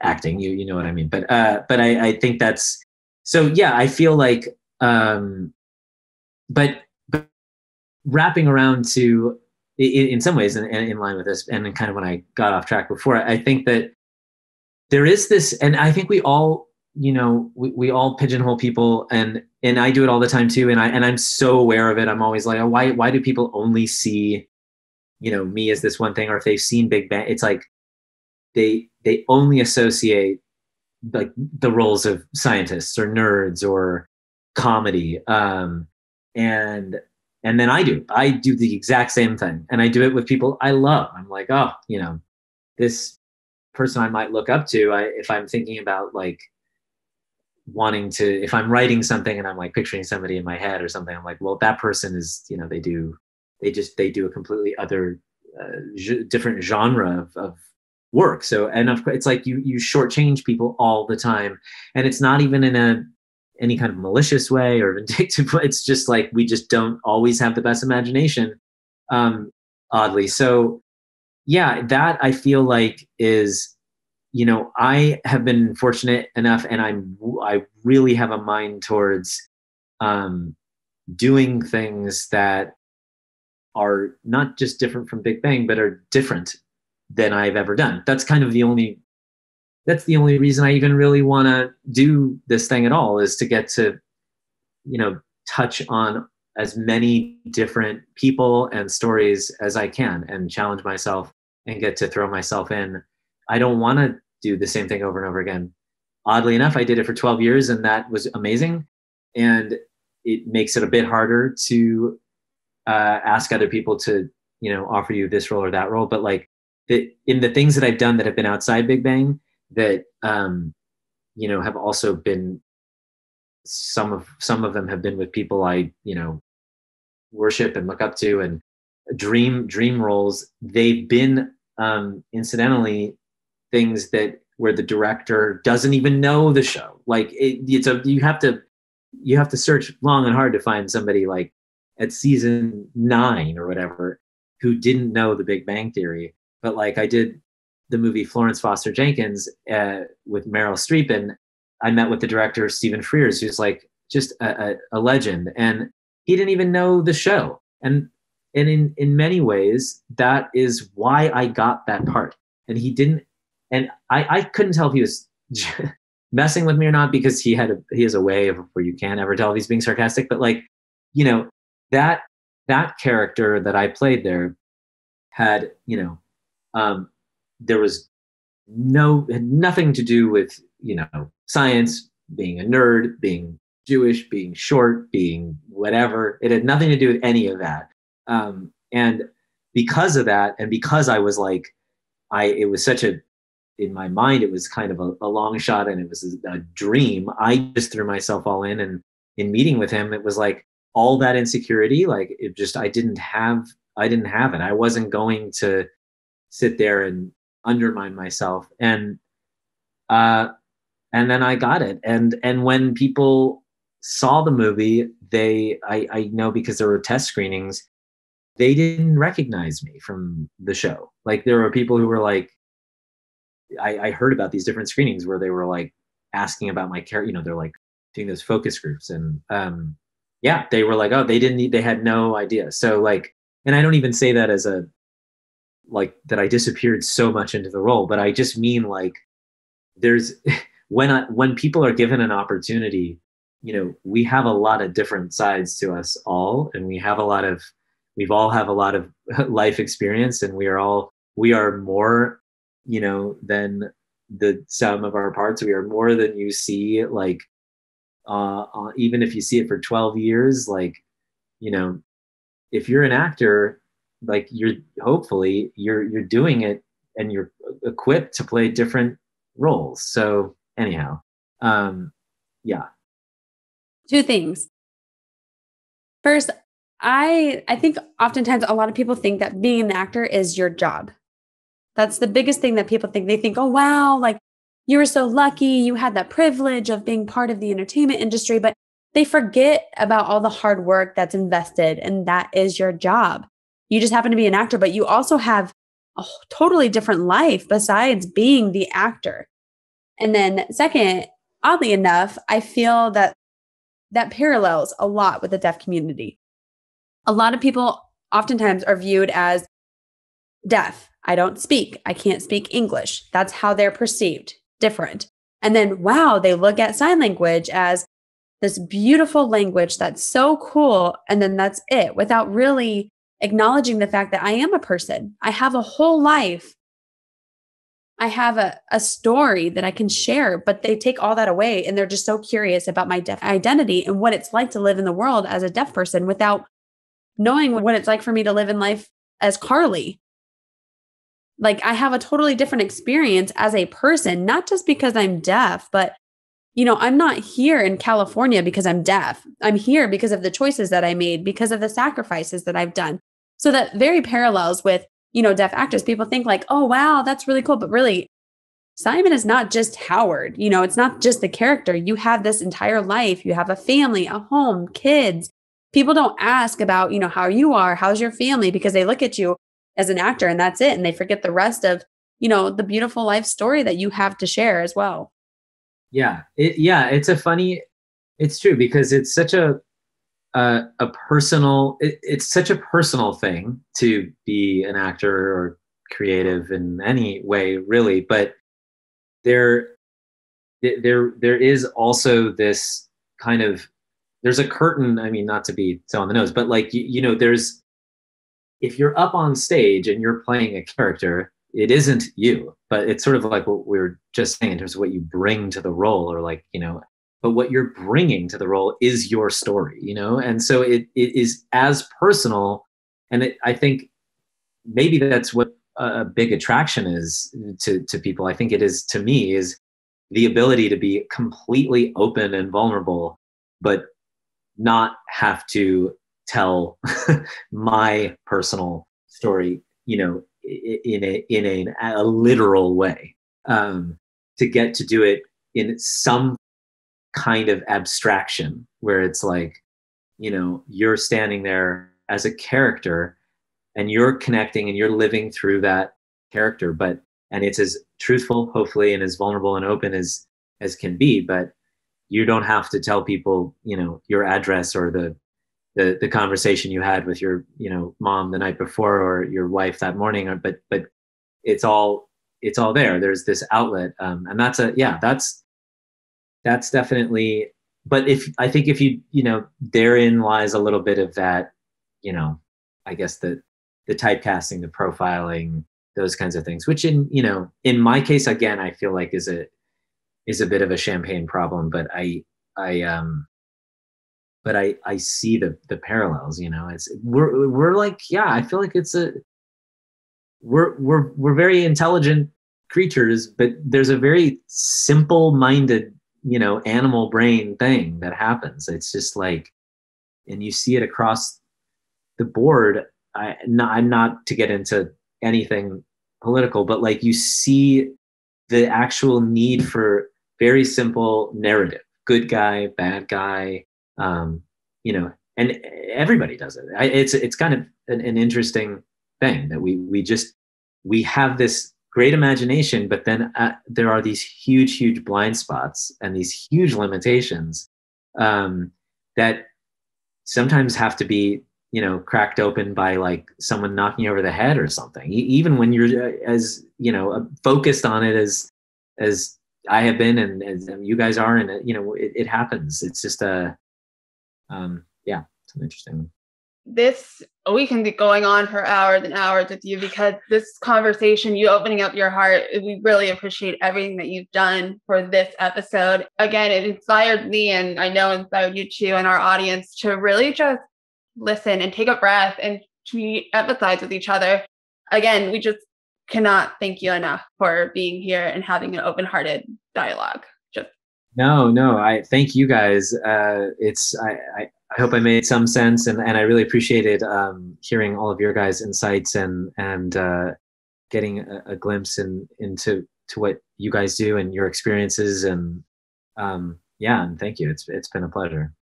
acting. You know what I mean? But I think that's so. Yeah, I feel like, but wrapping around to in some ways, and in line with this, and kind of when I got off track before, I think that there is this, and I think we all, we all pigeonhole people, and I do it all the time too. And I'm so aware of it. I'm always like, oh, why do people only see, me as this one thing? Or if they've seen Big Bang, it's like they only associate like the roles of scientists or nerds or comedy. And then I do the exact same thing, and I do it with people I love. I'm like, oh, this person I might look up to, if I'm thinking about like wanting to, if I'm writing something and I'm like picturing somebody in my head or something, I'm like, well, that person is, they do a completely other different genre of work. So, and of course, it's like you shortchange people all the time, and it's not even in any kind of malicious way or vindictive. It's just like we just don't always have the best imagination, oddly. So, yeah, that I feel like is, I have been fortunate enough, and I really have a mind towards doing things that are not just different from Big Bang, but are different than I've ever done. That's kind of the only reason I even really want to do this thing at all, is to get to, touch on as many different people and stories as I can, and challenge myself and get to throw myself in. I don't want to do the same thing over and over again. Oddly enough, I did it for 12 years, and that was amazing. And it makes it a bit harder to ask other people to, offer you this role or that role. But like in the things that I've done that have been outside Big Bang, that have also been, some of them have been with people I worship and look up to, and dream roles. They've been incidentally things where the director doesn't even know the show. Like you have to search long and hard to find somebody like at season 9 or whatever who didn't know the Big Bang Theory. But like I did the movie Florence Foster Jenkins with Meryl Streep, and I met with the director Stephen Frears, who's like just a legend, and he didn't even know the show. And in many ways, that is why I got that part. And he didn't, and I couldn't tell if he was messing with me or not, because he has a way of where you can't ever tell if he's being sarcastic. But like, that character that I played there had, there was had nothing to do with, science, being a nerd, being Jewish, being short, being whatever. It had nothing to do with any of that. And because of that, and because I was like, it was such in my mind, it was kind of a long shot and it was a dream. I just threw myself all in, and in meeting with him, it was like all that insecurity, like it just, I didn't have it. I wasn't going to sit there and undermine myself. And then I got it. And when people saw the movie, I know, because there were test screenings, they didn't recognize me from the show. Like, there were people who were like, I heard about these different screenings where they were like asking about my character, they're like doing those focus groups. And they were like, oh, they had no idea. So like, and I don't even say that as like that I disappeared so much into the role, but I just mean like, there's, when people are given an opportunity, we have a lot of different sides to us all. And we've all have a lot of life experience, and we are more, than the sum of our parts. We are more than you see, like, even if you see it for 12 years, like, if you're an actor, like, hopefully you're doing it and you're equipped to play different roles. So anyhow, yeah. Two things. First, I think oftentimes a lot of people think that being an actor is your job. That's the biggest thing that people think. They think, oh, wow, like, you were so lucky. You had that privilege of being part of the entertainment industry, but they forget about all the hard work that's invested, and that is your job. You just happen to be an actor, but you also have a totally different life besides being the actor. And then second, oddly enough, I feel that parallels a lot with the deaf community. A lot of people oftentimes are viewed as deaf. I don't speak. I can't speak English. That's how they're perceived. Different. And then, wow, they look at sign language as this beautiful language that's so cool. And then that's it, without really acknowledging the fact that I am a person. I have a whole life. I have a story that I can share, but they take all that away, and they're just so curious about my deaf identity and what it's like to live in the world as a deaf person without knowing what it's like for me to live in life as Carly. Like, I have a totally different experience as a person, not just because I'm deaf, but, I'm not here in California because I'm deaf. I'm here because of the choices that I made, because of the sacrifices that I've done. So that very parallels with, deaf actors. People think like, oh, wow, that's really cool. But really, Simon is not just Howard. It's not just the character. You have this entire life. You have a family, a home, kids. People don't ask about, how you are, how's your family, because they look at you as an actor and that's it. And they forget the rest of, the beautiful life story that you have to share as well. Yeah. It's true, because it's such a personal, it's such a personal thing to be an actor or creative in any way, really. But there is also this kind of, there's a curtain. I mean, not to be so on the nose, but like, there's, if you're up on stage and you're playing a character, it isn't you, but it's sort of like what we were just saying in terms of what you bring to the role, or like, but what you're bringing to the role is your story, and so it is as personal. And I think maybe that's what a big attraction is to people. I think it is to me, is the ability to be completely open and vulnerable, but not have to tell my personal story, in a literal way, to get to do it in some kind of abstraction where it's like, you're standing there as a character and you're connecting and you're living through that character, and it's as truthful, hopefully, and as vulnerable and open as can be, but you don't have to tell people, your address or the conversation you had with your, mom the night before, or your wife that morning, but it's all there. There's this outlet. And that's definitely, but I think if you, therein lies a little bit of that, I guess the typecasting, the profiling, those kinds of things, which in my case, again, I feel like is a bit of a champagne problem, but I see the parallels, we're like, yeah, I feel like we're very intelligent creatures, but there's a very simple-minded, animal brain thing that happens. It's just like, and you see it across the board. I'm not to get into anything political, but like you see the actual need for very simple narrative, good guy, bad guy, and everybody does it. It's kind of an interesting thing that we have this great imagination, but then there are these huge blind spots and these huge limitations that sometimes have to be cracked open by like someone knocking you over the head or something. Even when you're as focused on it as I have been and as you guys are, and it happens. It's just it's an interesting. We can be going on for hours and hours with you, because this conversation, you opening up your heart, we really appreciate everything that you've done for this episode. Again, it inspired me, and I know inspired you too, and our audience, to really just listen and take a breath and to empathize with each other. Again, we just cannot thank you enough for being here and having an open-hearted dialogue. No, I thank you guys. I hope I made some sense, and I really appreciated hearing all of your guys' insights and getting a glimpse into what you guys do and your experiences, and and thank you. It's been a pleasure.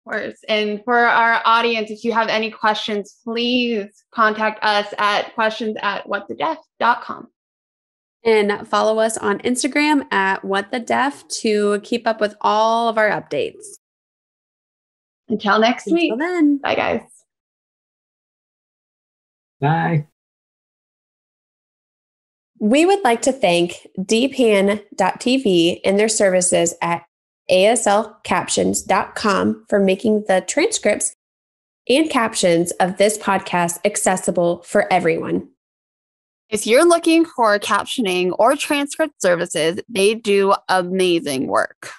Of course. And for our audience, if you have any questions, please contact us at questions@whatthedeaf.com. And follow us on Instagram at whatthedeaf to keep up with all of our updates. Until next week. Until then. Bye, guys. Bye. We would like to thank dpan.tv and their services at aslcaptions.com for making the transcripts and captions of this podcast accessible for everyone. If you're looking for captioning or transcript services, they do amazing work.